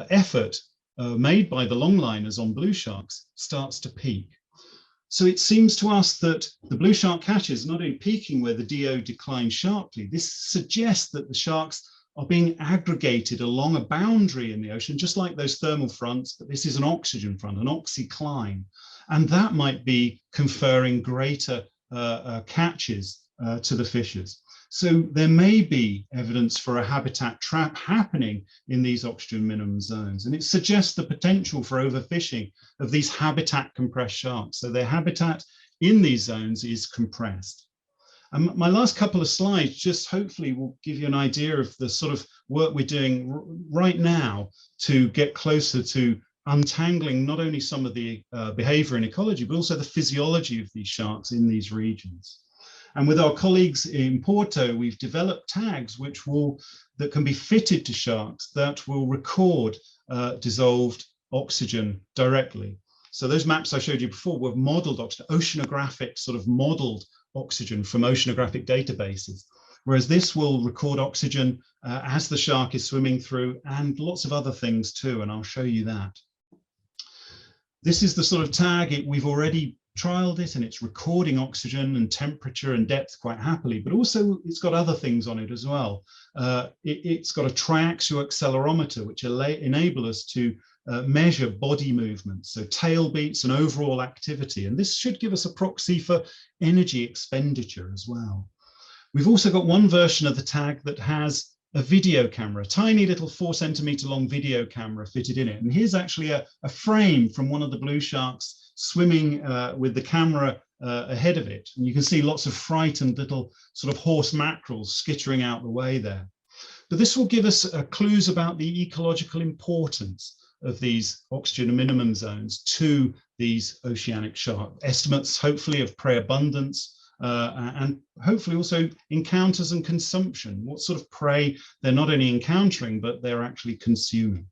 effort made by the longliners on blue sharks starts to peak. So it seems to us that the blue shark catches not only peaking where the DO declines sharply, this suggests that the sharks are being aggregated along a boundary in the ocean, just like those thermal fronts, but this is an oxygen front, an oxycline. And that might be conferring greater catches to the fishes. So there may be evidence for a habitat trap happening in these oxygen minimum zones, and it suggests the potential for overfishing of these habitat compressed sharks. So their habitat in these zones is compressed. And my last couple of slides just hopefully will give you an idea of the sort of work we're doing right now to get closer to untangling not only some of the behavior and ecology, but also the physiology of these sharks in these regions. And with our colleagues in Porto, we've developed tags that can be fitted to sharks that will record dissolved oxygen directly. So those maps I showed you before were modeled oxygen, oceanographic sort of modeled oxygen from oceanographic databases, whereas this will record oxygen as the shark is swimming through, and lots of other things too, and I'll show you that. This is the sort of tag we've already trialed it, and it's recording oxygen and temperature and depth quite happily, but also it's got other things on it as well. It's got a triaxial accelerometer, which enable us to measure body movements, so tail beats and overall activity. And this should give us a proxy for energy expenditure as well. We've also got one version of the tag that has a video camera, a tiny little 4 centimeter long video camera fitted in it. And here's actually a frame from one of the blue sharks swimming with the camera ahead of it. And you can see lots of frightened little sort of horse mackerels skittering out the way there. But this will give us clues about the ecological importance of these oxygen minimum zones to these oceanic sharks. Estimates, hopefully, of prey abundance, and hopefully also encounters and consumption, what sort of prey they're not only encountering, but they're actually consuming.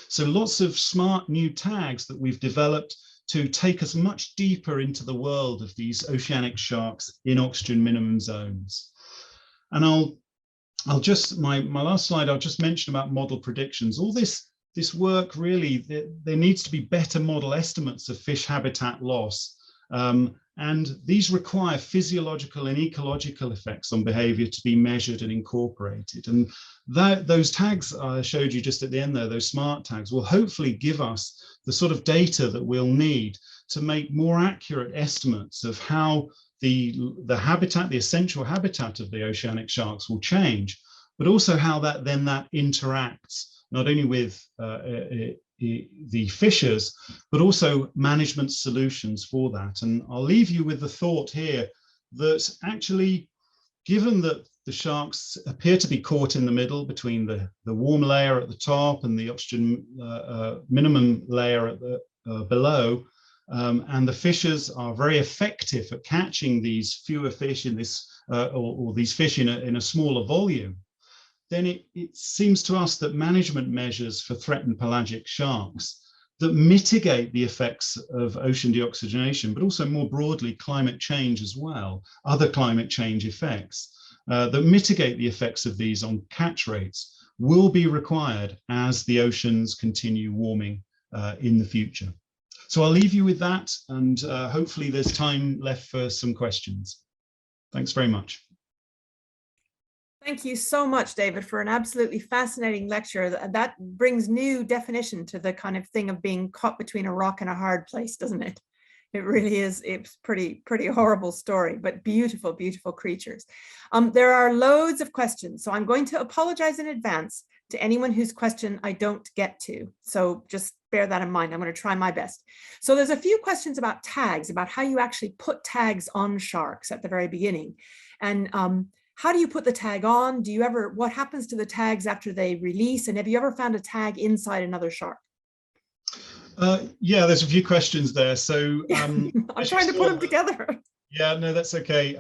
So lots of smart new tags that we've developed to take us much deeper into the world of these oceanic sharks in oxygen minimum zones. And I'll just, my last slide, I'll just mention about model predictions. All this work really, there needs to be better model estimates of fish habitat loss. And these require physiological and ecological effects on behavior to be measured and incorporated. And those tags I showed you just at the end there, those smart tags, will hopefully give us the sort of data that we'll need to make more accurate estimates of how the habitat, the essential habitat of the oceanic sharks will change, but also how that interacts not only with the fishers, but also management solutions for that. And I'll leave you with the thought here that actually, given that the sharks appear to be caught in the middle between the warm layer at the top and the oxygen minimum layer at the below, and the fishers are very effective at catching these fewer fish in this, or these fish in a smaller volume, then it seems to us that management measures for threatened pelagic sharks that mitigate the effects of ocean deoxygenation, but also more broadly climate change as well, other climate change effects that mitigate the effects of these on catch rates, will be required as the oceans continue warming in the future. So I'll leave you with that, and hopefully there's time left for some questions. Thanks very much. Thank you so much, David, for an absolutely fascinating lecture. That brings new definition to the kind of thing of being caught between a rock and a hard place, doesn't it? It really is. It's pretty horrible story, but beautiful, beautiful creatures. There are loads of questions, so I'm going to apologize in advance to anyone whose question I don't get to. So just bear that in mind. I'm going to try my best. So there's a few questions about tags, about how you actually put tags on sharks at the very beginning. And how do you put the tag on? Do you ever, what happens to the tags after they release? And have you ever found a tag inside another shark? Yeah, there's a few questions there. So I'm trying to put them together. Yeah, no, that's okay.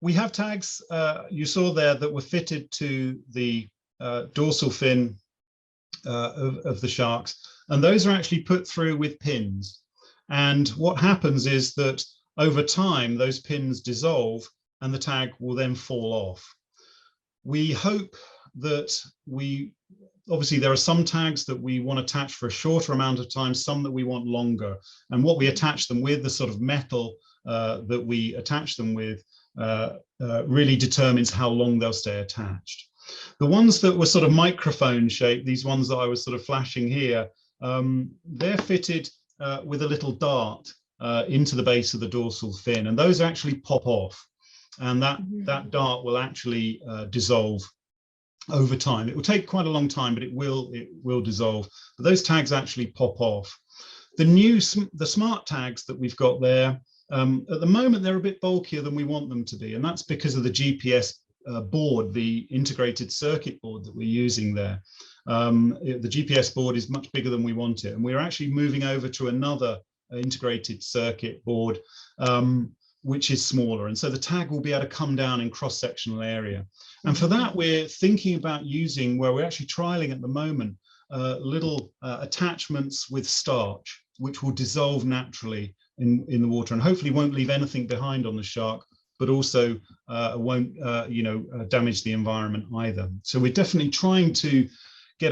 We have tags, you saw there, that were fitted to the dorsal fin of the sharks, and those are actually put through with pins. And what happens is that over time, those pins dissolve and the tag will then fall off. We hope that obviously there are some tags that we want to attach for a shorter amount of time, some that we want longer. And what we attach them with, the sort of metal that we attach them with, really determines how long they'll stay attached. The ones that were sort of microphone shaped, these ones that I was sort of flashing here, they're fitted with a little dart into the base of the dorsal fin, and those actually pop off, and that dart will actually dissolve over time. It will take quite a long time, but it will dissolve. But those tags actually pop off. The smart tags that we've got there, at the moment, they're a bit bulkier than we want them to be, and that's because of the GPS board, the integrated circuit board that we're using there. The GPS board is much bigger than we want it, and we're actually moving over to another integrated circuit board, which is smaller, and so the tag will be able to come down in cross-sectional area. And for that, we're thinking about using, where we're actually trialing at the moment, little attachments with starch, which will dissolve naturally in the water and hopefully won't leave anything behind on the shark, but also won't damage the environment either. So we're definitely trying to get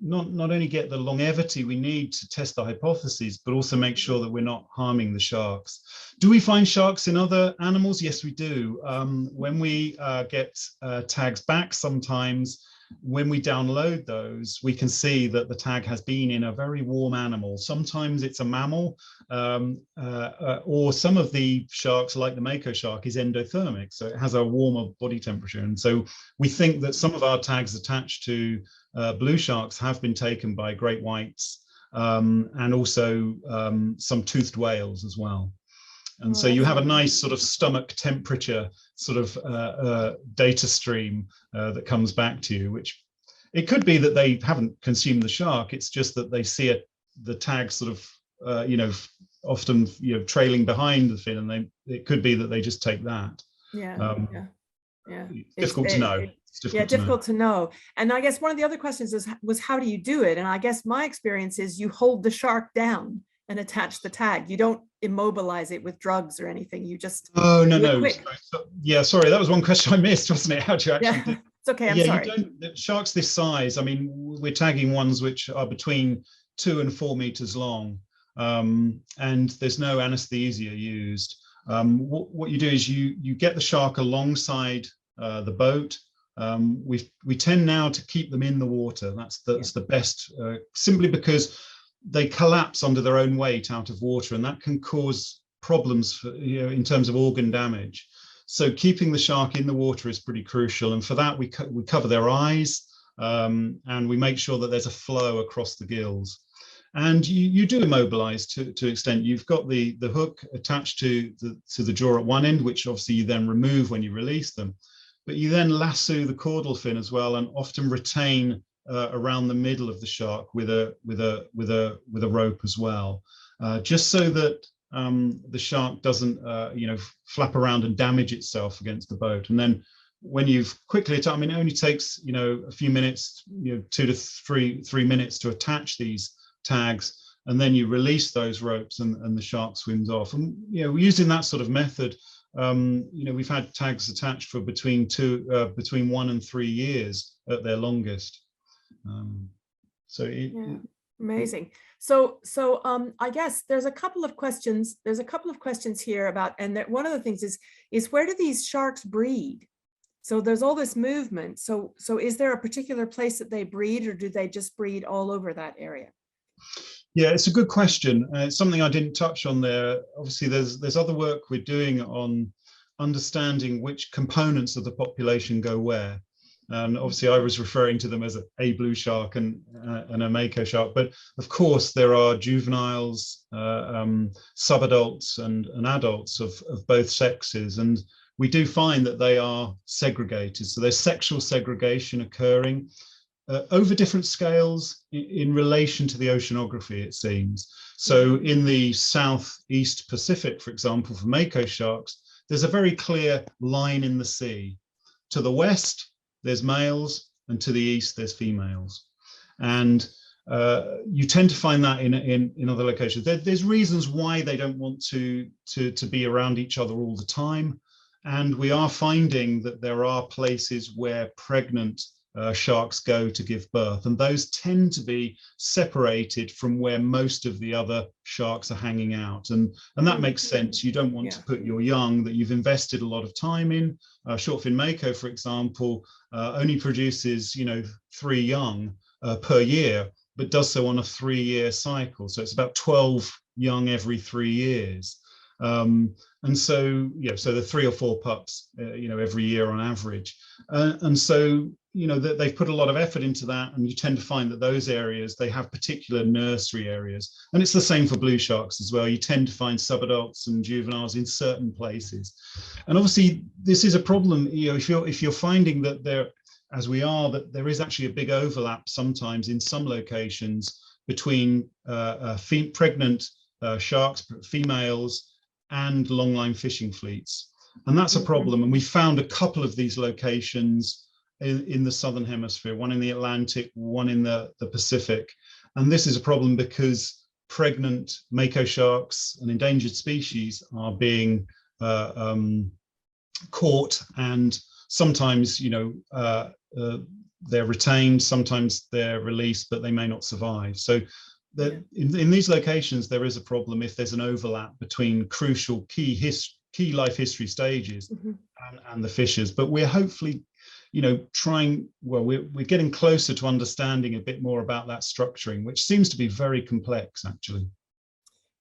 not only get the longevity we need to test the hypotheses, but also make sure that we're not harming the sharks. Do we find sharks in other animals? Yes, we do. When we get tags back sometimes, when we download those, we can see that the tag has been in a very warm animal. Sometimes it's a mammal, or some of the sharks, like the mako shark, is endothermic, so it has a warmer body temperature. And so we think that some of our tags attached to blue sharks have been taken by great whites, and also some toothed whales as well. And so you have a nice sort of stomach temperature sort of data stream that comes back to you, which it could be that they haven't consumed the shark. It's just that they see the tag sort of, often, trailing behind the fin, and it could be that they just take that. Yeah. It's difficult to know. Difficult to know. And I guess one of the other questions was how do you do it? And I guess my experience is you hold the shark down and attach the tag. You don't immobilize it with drugs or anything. You just no. Yeah, sorry, that was one question I missed, wasn't it? How do you actually do? It's okay, I'm sorry. Sharks this size, I mean, we're tagging ones which are between 2 and 4 meters long, and there's no anesthesia used. What you do is you get the shark alongside the boat. We tend now to keep them in the water. That's the best, simply because they collapse under their own weight out of water, and that can cause problems for, in terms of organ damage. So keeping the shark in the water is pretty crucial, and for that we cover their eyes, and we make sure that there's a flow across the gills. And you do immobilize to extent. You've got the hook attached to the jaw at one end, which obviously you then remove when you release them, but you then lasso the caudal fin as well, and often retain around the middle of the shark with a rope as well, just so that the shark doesn't flap around and damage itself against the boat. And then when you've quickly attached, I mean, it only takes a few minutes, 2 to 3 minutes to attach these tags, and then you release those ropes and the shark swims off. And using that sort of method, we've had tags attached for between 1 and 3 years at their longest. Amazing. So I guess there's a couple of questions. There's a couple of questions here about, and that one of the things is where do these sharks breed? So there's all this movement. So is there a particular place that they breed, or do they just breed all over that area? Yeah, it's a good question. It's something I didn't touch on there. Obviously, there's other work we're doing on understanding which components of the population go where. And obviously, I was referring to them as a blue shark and a mako shark. But of course, there are juveniles, subadults, and adults of both sexes. And we do find that they are segregated. So there's sexual segregation occurring over different scales in relation to the oceanography, it seems. So in the Southeast Pacific, for example, for mako sharks, there's a very clear line in the sea. To the west, there's males, and to the east, there's females. And you tend to find that in other locations. There's reasons why they don't want to be around each other all the time. And we are finding that there are places where pregnant sharks go to give birth, and those tend to be separated from where most of the other sharks are hanging out, and that makes sense. You don't want to put your young that you've invested a lot of time in. Shortfin mako, for example, only produces 3 young per year, but does so on a 3-year cycle, so it's about 12 young every 3 years. And so so the 3 or 4 pups every year on average, and so they've put a lot of effort into that, and you tend to find that those areas, they have particular nursery areas, and it's the same for blue sharks as well. You tend to find subadults and juveniles in certain places, and obviously this is a problem. If you're finding that that there is actually a big overlap sometimes in some locations between pregnant sharks, females, and longline fishing fleets, and that's a problem. And we found a couple of these locations in the southern hemisphere, one in the Atlantic, one in the Pacific, and this is a problem because pregnant mako sharks, an endangered species, are being caught, and sometimes they're retained, sometimes they're released, but they may not survive. So in these locations, there is a problem if there's an overlap between crucial key life history stages and the fishes. But we're hopefully, we're getting closer to understanding a bit more about that structuring, which seems to be very complex, actually.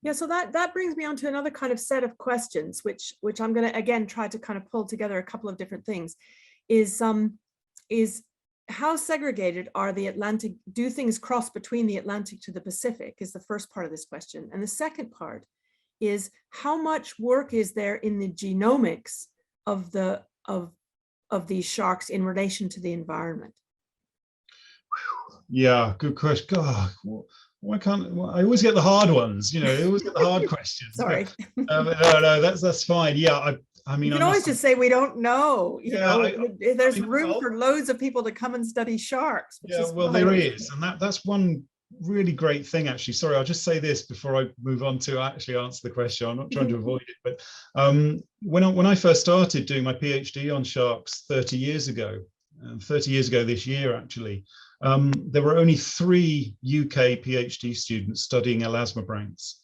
Yeah, so that brings me on to another kind of set of questions, which I'm going to again try to kind of pull together a couple of different things. Is how segregated are the Atlantic? Do things cross between the Atlantic to the Pacific? Is the first part of this question, and the second part is how much work is there in the genomics of these sharks in relation to the environment? Yeah, good question. God, why can't I always get the hard ones? I always get the hard questions. Sorry. No, that's fine. Yeah, I mean, you can always just say we don't know. There's room for loads of people to come and study sharks. There is, and that's one really great thing, actually. Sorry, I'll just say this before I move on to actually answer the question. I'm not trying to avoid it, but when I first started doing my PhD on sharks 30 years ago this year, actually, there were only 3 UK PhD students studying elasmobranchs.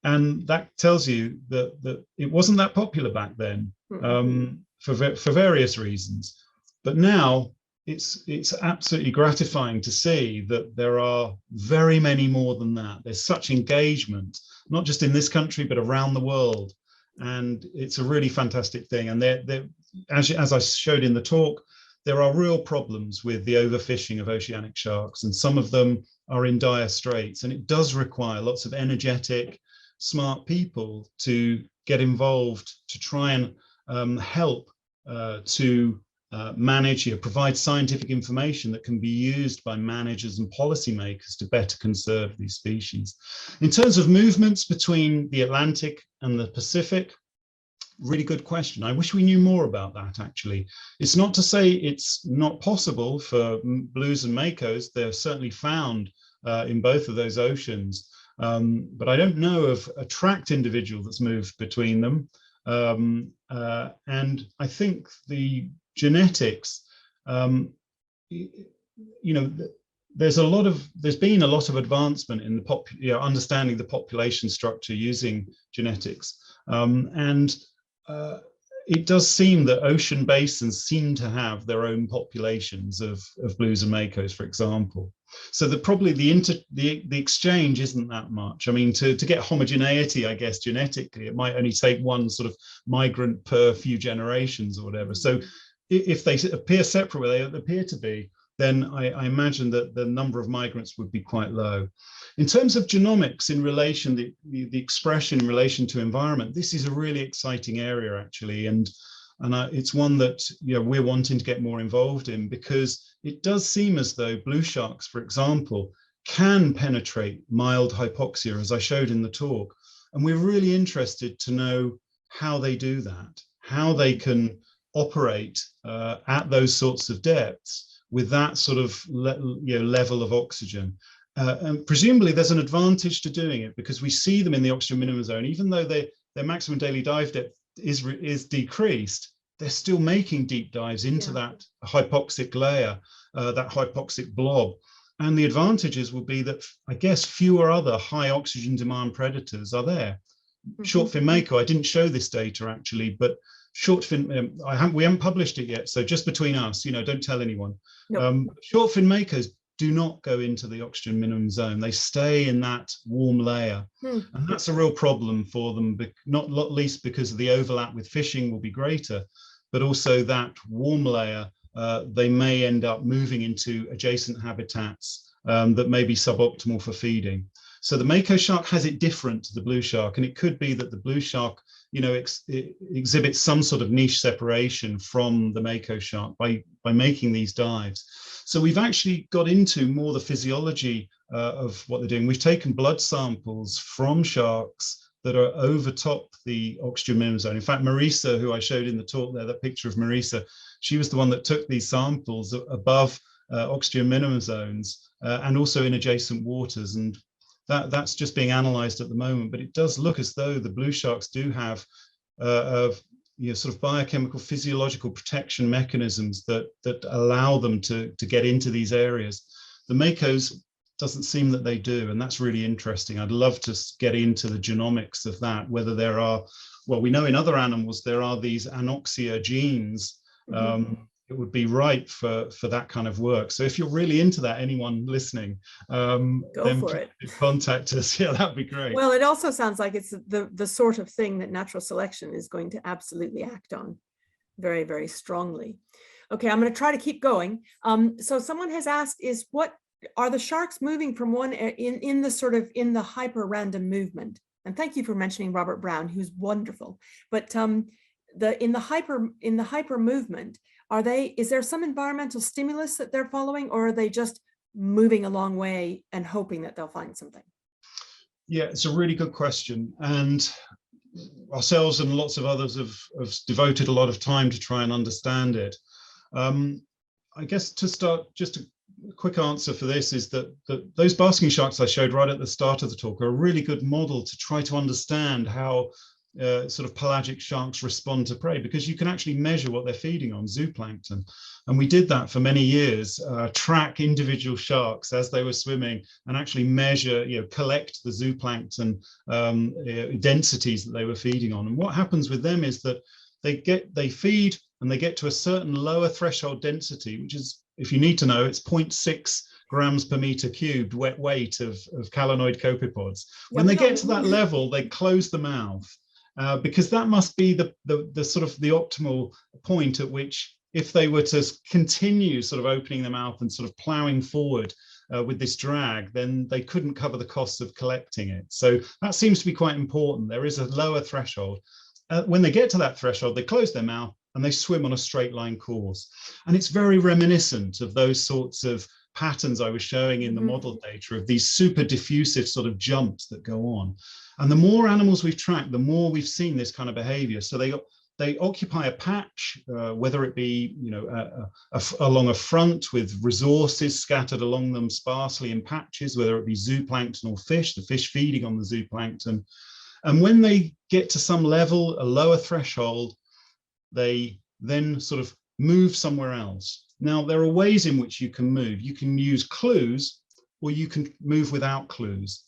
And that tells you that it wasn't that popular back then, for various reasons. But now it's absolutely gratifying to see that there are very many more than that. There's such engagement, not just in this country, but around the world. And it's a really fantastic thing. And as I showed in the talk, there are real problems with the overfishing of oceanic sharks, and some of them are in dire straits. And it does require lots of energetic, smart people to get involved to try and help to manage, provide scientific information that can be used by managers and policymakers to better conserve these species. In terms of movements between the Atlantic and the Pacific, really good question. I wish we knew more about that, actually. It's not to say it's not possible for blues and makos. They're certainly found in both of those oceans. But I don't know of a tracked individual that's moved between them. And I think the genetics, there's been a lot of advancement in the understanding the population structure using genetics. It does seem that ocean basins seem to have their own populations of blues and makos, for example. So that probably the exchange isn't that much. I mean, to get homogeneity, I guess, genetically, it might only take one sort of migrant per few generations or whatever. So if they appear separate, where they appear to be, then I imagine that the number of migrants would be quite low. In terms of genomics in relation, the expression in relation to environment, this is a really exciting area, actually, and it's one that we're wanting to get more involved in, because it does seem as though blue sharks, for example, can penetrate mild hypoxia, as I showed in the talk, and we're really interested to know how they do that, how they can operate at those sorts of depths with that sort of level of oxygen. And presumably there's an advantage to doing it because we see them in the oxygen minimum zone, even though their maximum daily dive depth is decreased, they're still making deep dives into that hypoxic layer, that hypoxic blob. And the advantages will be that, I guess, fewer other high oxygen demand predators are there. Short fin mako, I didn't show this data actually, but short fin, we haven't published it yet, so just between us, don't tell anyone. Nope. Short fin makos do not go into the oxygen minimum zone. They stay in that warm layer. And that's a real problem for them, not least because the overlap with fishing will be greater, but also that warm layer, they may end up moving into adjacent habitats that may be suboptimal for feeding. So the mako shark has it different to the blue shark, and it could be that the blue shark, exhibits some sort of niche separation from the mako shark by making these dives. So we've actually got into more the physiology of what they're doing. We've taken blood samples from sharks that are over top the oxygen minimum zone. In fact, Marisa, who I showed in the talk there, that picture of Marisa, she was the one that took these samples above oxygen minimum zones and also in adjacent waters. And that's just being analysed at the moment, but it does look as though the blue sharks do have sort of biochemical physiological protection mechanisms that allow them to get into these areas. The makos doesn't seem that they do, and that's really interesting. I'd love to get into the genomics of that, whether there are, well, we know in other animals there are these anoxia genes. It would be right for that kind of work. So if you're really into that, anyone listening, then for it. Contact us. Yeah, that'd be great. Well, it also sounds like it's the sort of thing that natural selection is going to absolutely act on very, very strongly. Okay, I'm going to try to keep going. So someone has asked, what are the sharks moving from one in the hyper random movement? And thank you for mentioning Robert Brown, who's wonderful. But in the hyper movement, is there some environmental stimulus that they're following, or are they just moving a long way and hoping that they'll find something? Yeah, it's a really good question. And ourselves and lots of others have devoted a lot of time to try and understand it. I guess to start, just a quick answer for this is that those basking sharks I showed right at the start of the talk are a really good model to try to understand how sort of pelagic sharks respond to prey, because you can actually measure what they're feeding on, zooplankton. And we did that for many years, track individual sharks as they were swimming and actually measure, collect the zooplankton densities that they were feeding on. And what happens with them is that they feed and they get to a certain lower threshold density, which is, if you need to know, it's 0.6 grams per meter cubed wet weight of calanoid copepods. When they get to that level, they close the mouth. Because that must be the sort of the optimal point at which, if they were to continue sort of opening their mouth and sort of plowing forward with this drag, then they couldn't cover the costs of collecting it. So that seems to be quite important. There is a lower threshold. When they get to that threshold, they close their mouth and they swim on a straight line course. And it's very reminiscent of those sorts of patterns I was showing in the model data of these super diffusive sort of jumps that go on. And the more animals we've tracked, the more we've seen this kind of behavior. So they occupy a patch, whether it be along a front with resources scattered along them sparsely in patches, whether it be zooplankton or fish, the fish feeding on the zooplankton. And when they get to some level, a lower threshold, they then sort of move somewhere else. Now, there are ways in which you can move. You can use clues, or you can move without clues.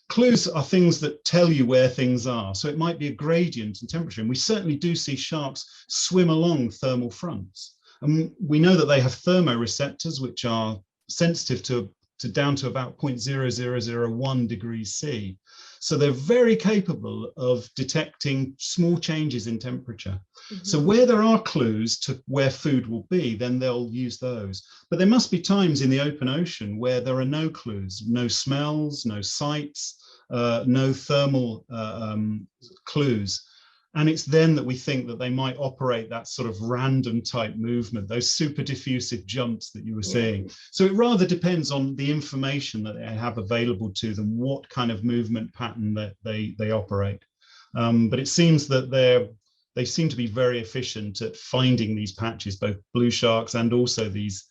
Clues are things that tell you where things are. So it might be a gradient in temperature. And we certainly do see sharks swim along thermal fronts. And we know that they have thermoreceptors, which are sensitive to down to about 0.0001 degrees C. So they're very capable of detecting small changes in temperature. So where there are clues to where food will be, then they'll use those. But there must be times in the open ocean where there are no clues, no smells, no sights, no thermal clues. And it's then that we think that they might operate that sort of random type movement, those super diffusive jumps that you were seeing. So it rather depends on the information that they have available to them, what kind of movement pattern that they operate. But it seems that they seem to be very efficient at finding these patches, both blue sharks and also these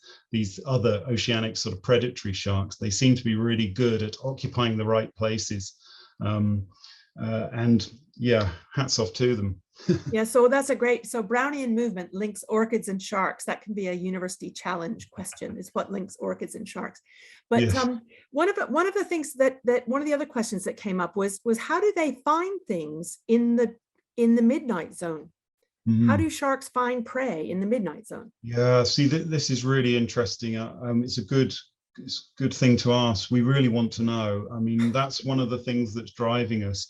other oceanic sort of predatory sharks. They seem to be really good at occupying the right places. And yeah, hats off to them. Yeah, so that's a great, so Brownian movement links orchids and sharks. That can be a university challenge question, is what links orchids and sharks. But Yes. one of the things that one of the other questions that came up was how do they find things in the midnight zone? How do sharks find prey in the midnight zone? Yeah, see, this is really interesting. It's a good thing to ask. We really want to know. I mean, that's one of the things that's driving us.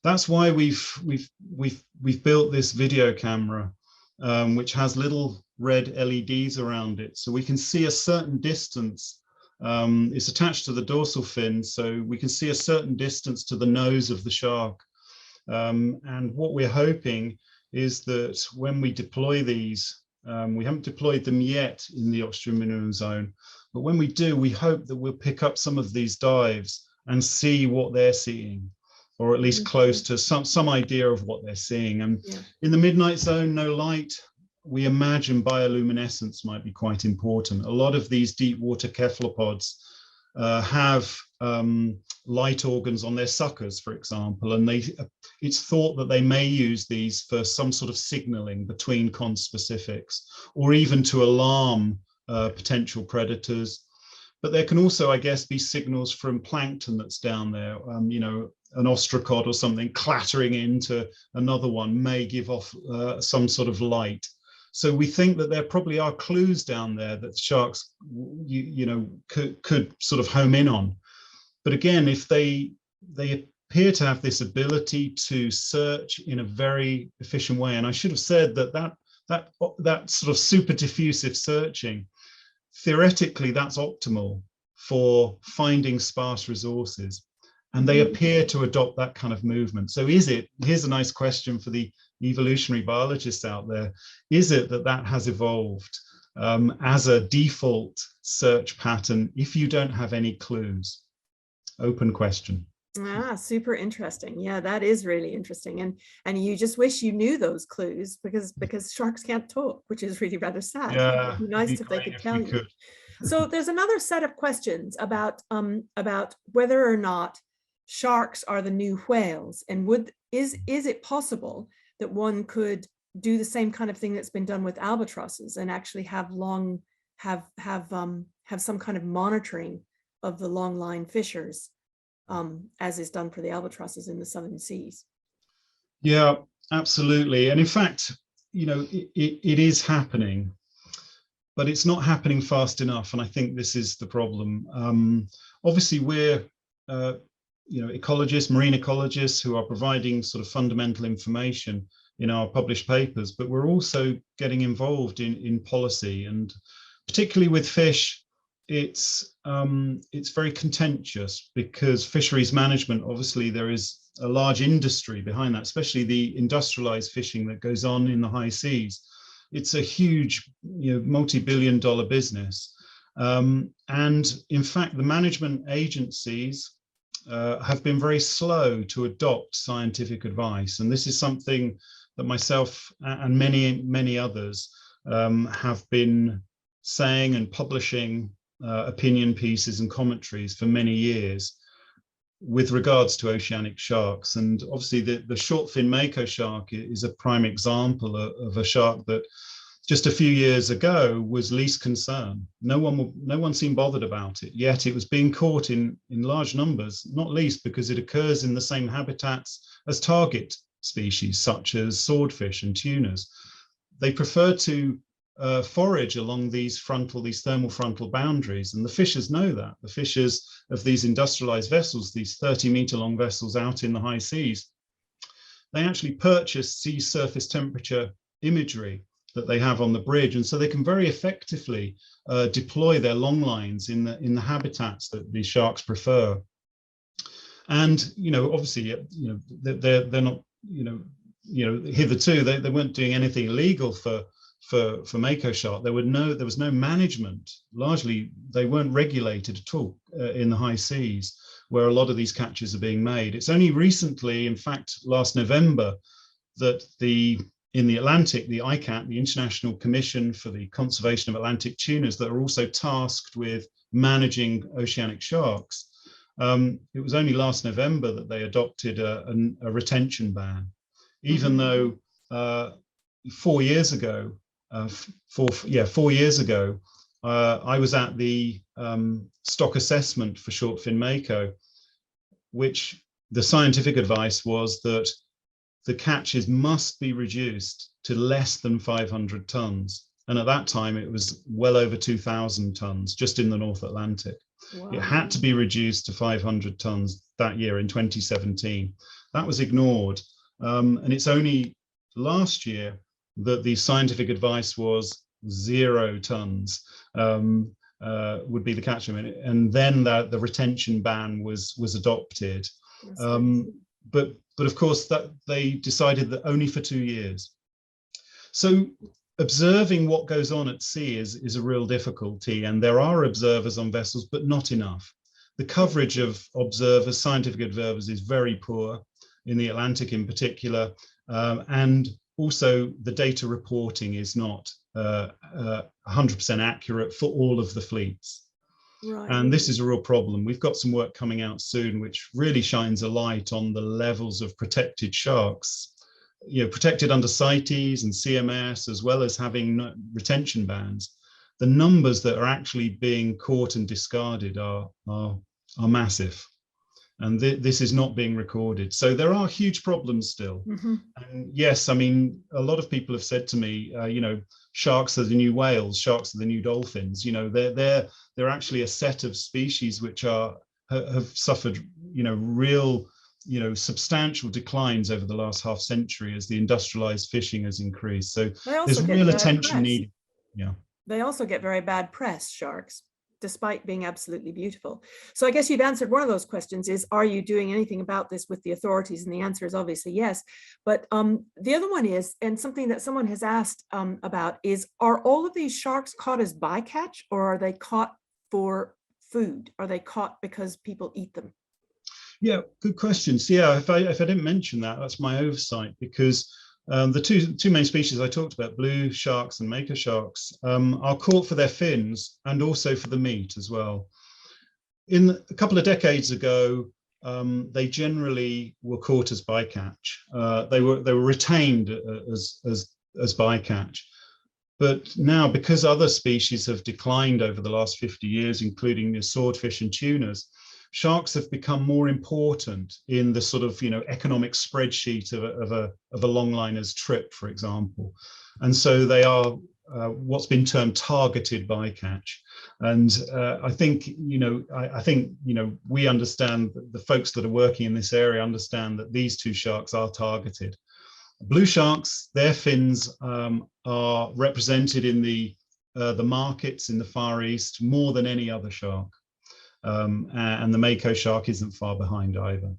That's why we've built this video camera, which has little red LEDs around it, so we can see a certain distance. It's attached to the dorsal fin, so we can see a certain distance to the nose of the shark. And what we're hoping is that when we deploy these, we haven't deployed them yet in the oxygen minimum zone, but when we do, we hope that we'll pick up some of these dives and see what they're seeing, or at least close to some idea of what they're seeing. And in the midnight zone, no light, we imagine bioluminescence might be quite important. A lot of these deep water cephalopods have light organs on their suckers, for example, and it's thought that they may use these for some sort of signaling between conspecifics, or even to alarm potential predators. But there can also, I guess, be signals from plankton that's down there. You know, an ostracod or something clattering into another one may give off some sort of light. So we think that there probably are clues down there that the sharks, you know, could sort of home in on. But again, if they appear to have this ability to search in a very efficient way, and I should have said that sort of super diffusive searching, theoretically, that's optimal for finding sparse resources. And they appear to adopt that kind of movement. So here's a nice question for the evolutionary biologists out there, is it that has evolved as a default search pattern if you don't have any clues? Open question. Super interesting. Yeah, that is really interesting. And you just wish you knew those clues because sharks can't talk, which is really rather sad. Yeah, it'd be nice if they could tell you. could. So there's another set of questions about whether or not sharks are the new whales, and is it possible that one could do the same kind of thing that's been done with albatrosses and actually have some kind of monitoring of the long line fishers, as is done for the albatrosses in the southern seas? Yeah, absolutely. And in fact, you know, it is happening, but it's not happening fast enough. And I think this is the problem. Obviously, we're you know, ecologists, marine ecologists who are providing sort of fundamental information in our published papers, but we're also getting involved in policy, and particularly with fish, it's very contentious because fisheries management, obviously there is a large industry behind that, especially the industrialized fishing that goes on in the high seas. It's a huge, you know, multi-billion-dollar business. And in fact, the management agencies have been very slow to adopt scientific advice. And this is something that myself and many others have been saying and publishing opinion pieces and commentaries for many years with regards to oceanic sharks. And obviously the short fin mako shark is a prime example of a shark that just a few years ago was least concern. No one seemed bothered about it, yet it was being caught in large numbers, not least because it occurs in the same habitats as target species such as swordfish and tunas. They prefer to forage along these thermal frontal boundaries, and the fishers know that. The fishers of these industrialized vessels, these 30-meter long vessels out in the high seas, they actually purchase sea surface temperature imagery that they have on the bridge, and so they can very effectively deploy their long lines in the habitats that these sharks prefer. And you know, obviously, you know, they're not, you know, hitherto they weren't doing anything illegal for mako shark. There was no management. Largely, they weren't regulated at all in the high seas. where a lot of these catches are being made. It's only recently, in fact, last November, that in the Atlantic, the ICAT, the International Commission for the Conservation of Atlantic Tunas, that are also tasked with managing oceanic sharks. It was only last November that they adopted a retention ban, even though 4 years ago, 4 years ago, I was at the stock assessment for shortfin mako, which the scientific advice was that the catches must be reduced to less than 500 tons. And at that time, it was well over 2,000 tons just in the North Atlantic. Wow. It had to be reduced to 500 tons that year in 2017. That was ignored. And it's only last year that the scientific advice was 0 tons would be the catch limit. And then the retention ban was adopted. But of course, that they decided that only for 2 years. So observing what goes on at sea is a real difficulty, and there are observers on vessels, but not enough. The coverage of observers, scientific observers, is very poor in the Atlantic in particular, and also the data reporting is not 100% accurate for all of the fleets. Right. And this is a real problem. We've got some work coming out soon which really shines a light on the levels of protected sharks, protected under CITES and CMS, as well as having retention bans. The numbers that are actually being caught and discarded are massive. And this is not being recorded. So there are huge problems still. And yes, I mean, a lot of people have said to me, sharks are the new whales, sharks are the new dolphins. They're actually a set of species which have suffered, real, substantial declines over the last half century as the industrialized fishing has increased. So there's real attention needed. Yeah. They also get very bad press, sharks, despite being absolutely beautiful. So I guess you've answered one of those questions is, are you doing anything about this with the authorities? And the answer is obviously yes. But the other one is, and something that someone has asked about is, are all of these sharks caught as bycatch, or are they caught for food? Are they caught because people eat them? Yeah, good questions. Yeah, if I didn't mention that, that's my oversight, because the two main species I talked about, blue sharks and mako sharks, are caught for their fins and also for the meat as well. A couple of decades ago, they generally were caught as bycatch. They were retained as bycatch. But now, because other species have declined over the last 50 years, including the swordfish and tunas, sharks have become more important in the sort of economic spreadsheet of a longliner's trip, for example, and so they are what's been termed targeted bycatch. And I think we understand, the folks that are working in this area understand that these two sharks are targeted. Blue sharks, their fins are represented in the markets in the Far East more than any other shark. And the mako shark isn't far behind either.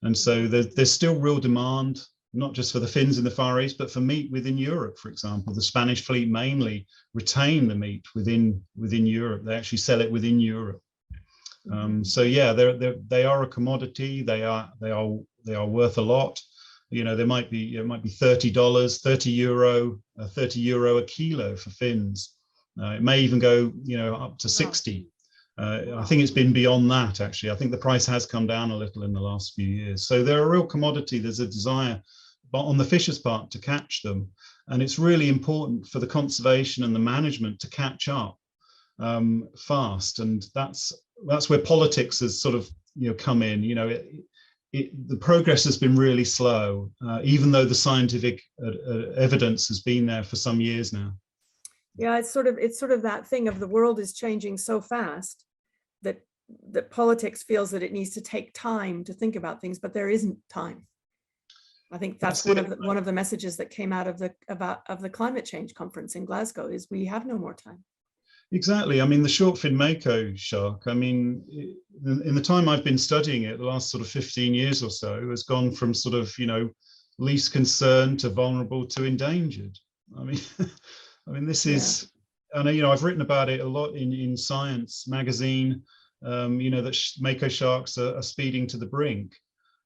And so there's still real demand, not just for the fins in the Far East, but for meat within Europe, for example. The Spanish fleet mainly retain the meat within Europe. They actually sell it within Europe. So yeah, they are a commodity. They are worth a lot. There might be $30, 30 euro a kilo for fins. It may even go up to 60. I think it's been beyond that, actually. I think the price has come down a little in the last few years. So they're a real commodity. There's a desire on the fishers' part to catch them. And it's really important for the conservation and the management to catch up fast. And that's where politics has sort of come in. The progress has been really slow, even though the scientific evidence has been there for some years now. Yeah, it's sort of that thing of the world is changing so fast that politics feels that it needs to take time to think about things, but there isn't time. I think that's one of the messages that came out of the climate change conference in Glasgow is we have no more time. Exactly. I mean, the shortfin mako shark, I mean, in the time I've been studying it, the last sort of 15 years or so, has gone from sort of, least concern to vulnerable to endangered. I mean, this is, and I've written about it a lot in Science magazine. that mako sharks are speeding to the brink,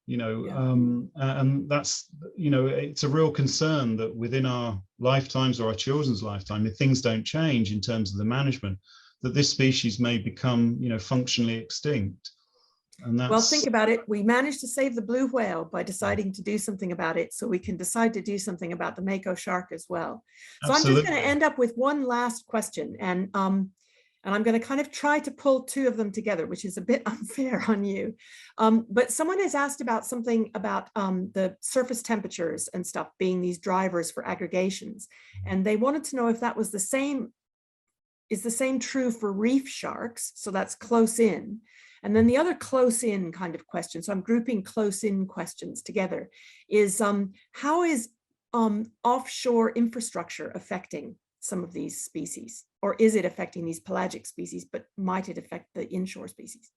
and that's, it's a real concern that within our lifetimes or our children's lifetime, if things don't change in terms of the management, that this species may become, functionally extinct. And that's, well, think about it. We managed to save the blue whale by deciding to do something about it, so we can decide to do something about the mako shark as well. So absolutely. I'm just going to end up with one last question, and I'm going to kind of try to pull two of them together, which is a bit unfair on you. But someone has asked about something about the surface temperatures and stuff being these drivers for aggregations. And they wanted to know if that was the same, is the same true for reef sharks? So that's close in. And then the other close in kind of question, so I'm grouping close in questions together, is how is offshore infrastructure affecting some of these species? Or is it affecting these pelagic species, but might it affect the inshore species?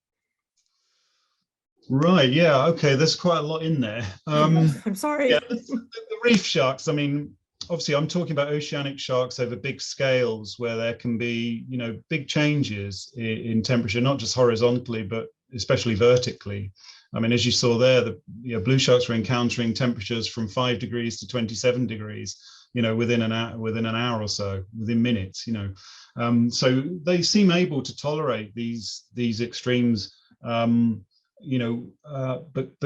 Right, yeah, okay, there's quite a lot in there. I'm sorry. Yeah, the reef sharks, I mean, obviously I'm talking about oceanic sharks over big scales where there can be, big changes in temperature, not just horizontally, but especially vertically. I mean, as you saw there, the blue sharks were encountering temperatures from 5 degrees to 27 degrees, within an hour or so, within minutes, so they seem able to tolerate these extremes, but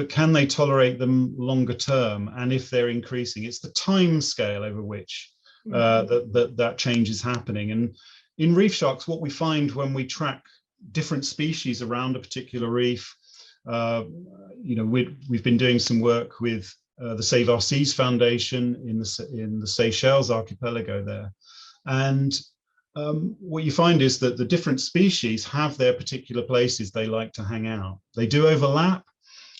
can they tolerate them longer term? And if they're increasing, it's the time scale over which that change is happening. And in reef sharks, what we find when we track different species around a particular reef, we've been doing some work with the Save Our Seas Foundation in the Seychelles archipelago there, and what you find is that the different species have their particular places they like to hang out. They do overlap,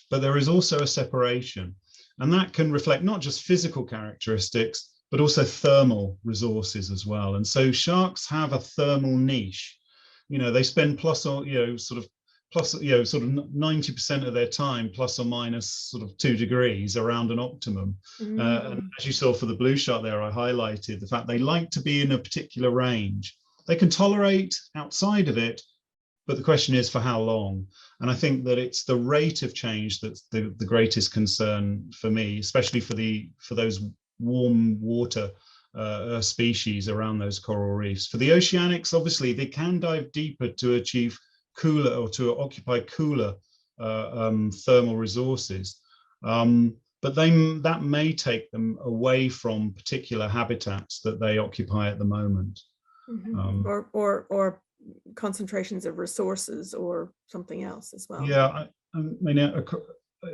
but there is also a separation. And that can reflect not just physical characteristics, but also thermal resources as well. And so sharks have a thermal niche. They spend plus or, sort of 90% of their time, plus or minus sort of 2 degrees around an optimum. And as you saw for the blue shark there, I highlighted the fact they like to be in a particular range. They can tolerate outside of it, but the question is for how long? And I think that it's the rate of change that's the greatest concern for me, especially for those warm water species around those coral reefs. For the oceanics, obviously, they can dive deeper to achieve cooler or to occupy cooler thermal resources, but that may take them away from particular habitats that they occupy at the moment. Or concentrations of resources or something else as well. Yeah, I mean,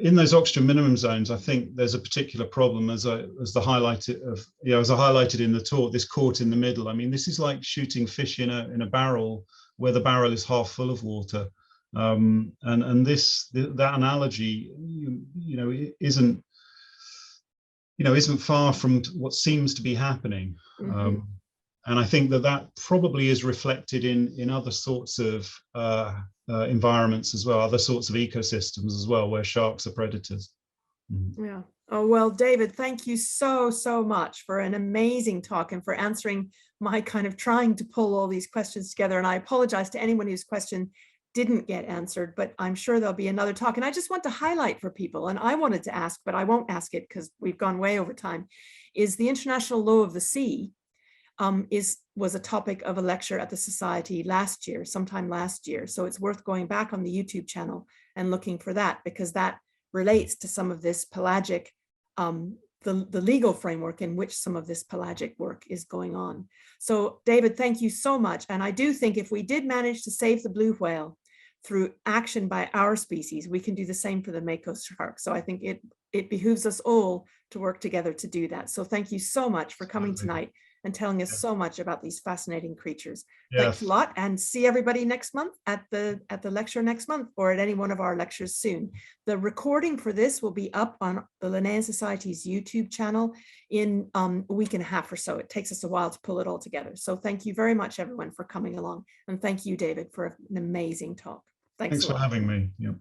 in those oxygen minimum zones, I think there's a particular problem as I highlighted in the talk, this caught in the middle. I mean, this is like shooting fish in a barrel where the barrel is half full of water, and that analogy, isn't far from what seems to be happening. And I think that probably is reflected in other sorts of environments as well, other sorts of ecosystems as well, where sharks are predators. Yeah. Oh, well, David, thank you so much for an amazing talk and for answering my kind of trying to pull all these questions together. And I apologize to anyone whose question didn't get answered, but I'm sure there'll be another talk. And I just want to highlight for people, and I wanted to ask, but I won't ask it because we've gone way over time, is the International Law of the Sea was a topic of a lecture at the Society sometime last year. So it's worth going back on the YouTube channel and looking for that, because that relates to some of this pelagic, the legal framework in which some of this pelagic work is going on. So David, thank you so much. And I do think if we did manage to save the blue whale through action by our species, we can do the same for the mako shark. So I think it behooves us all to work together to do that. So thank you so much for coming tonight and telling us so much about these fascinating creatures. Thanks a lot, and see everybody next month at the lecture next month, or at any one of our lectures soon. The recording for this will be up on the Linnean Society's YouTube channel in a week and a half or so. It takes us a while to pull it all together. So thank you very much, everyone, for coming along. And thank you, David, for an amazing talk. Thanks for having me. Yeah.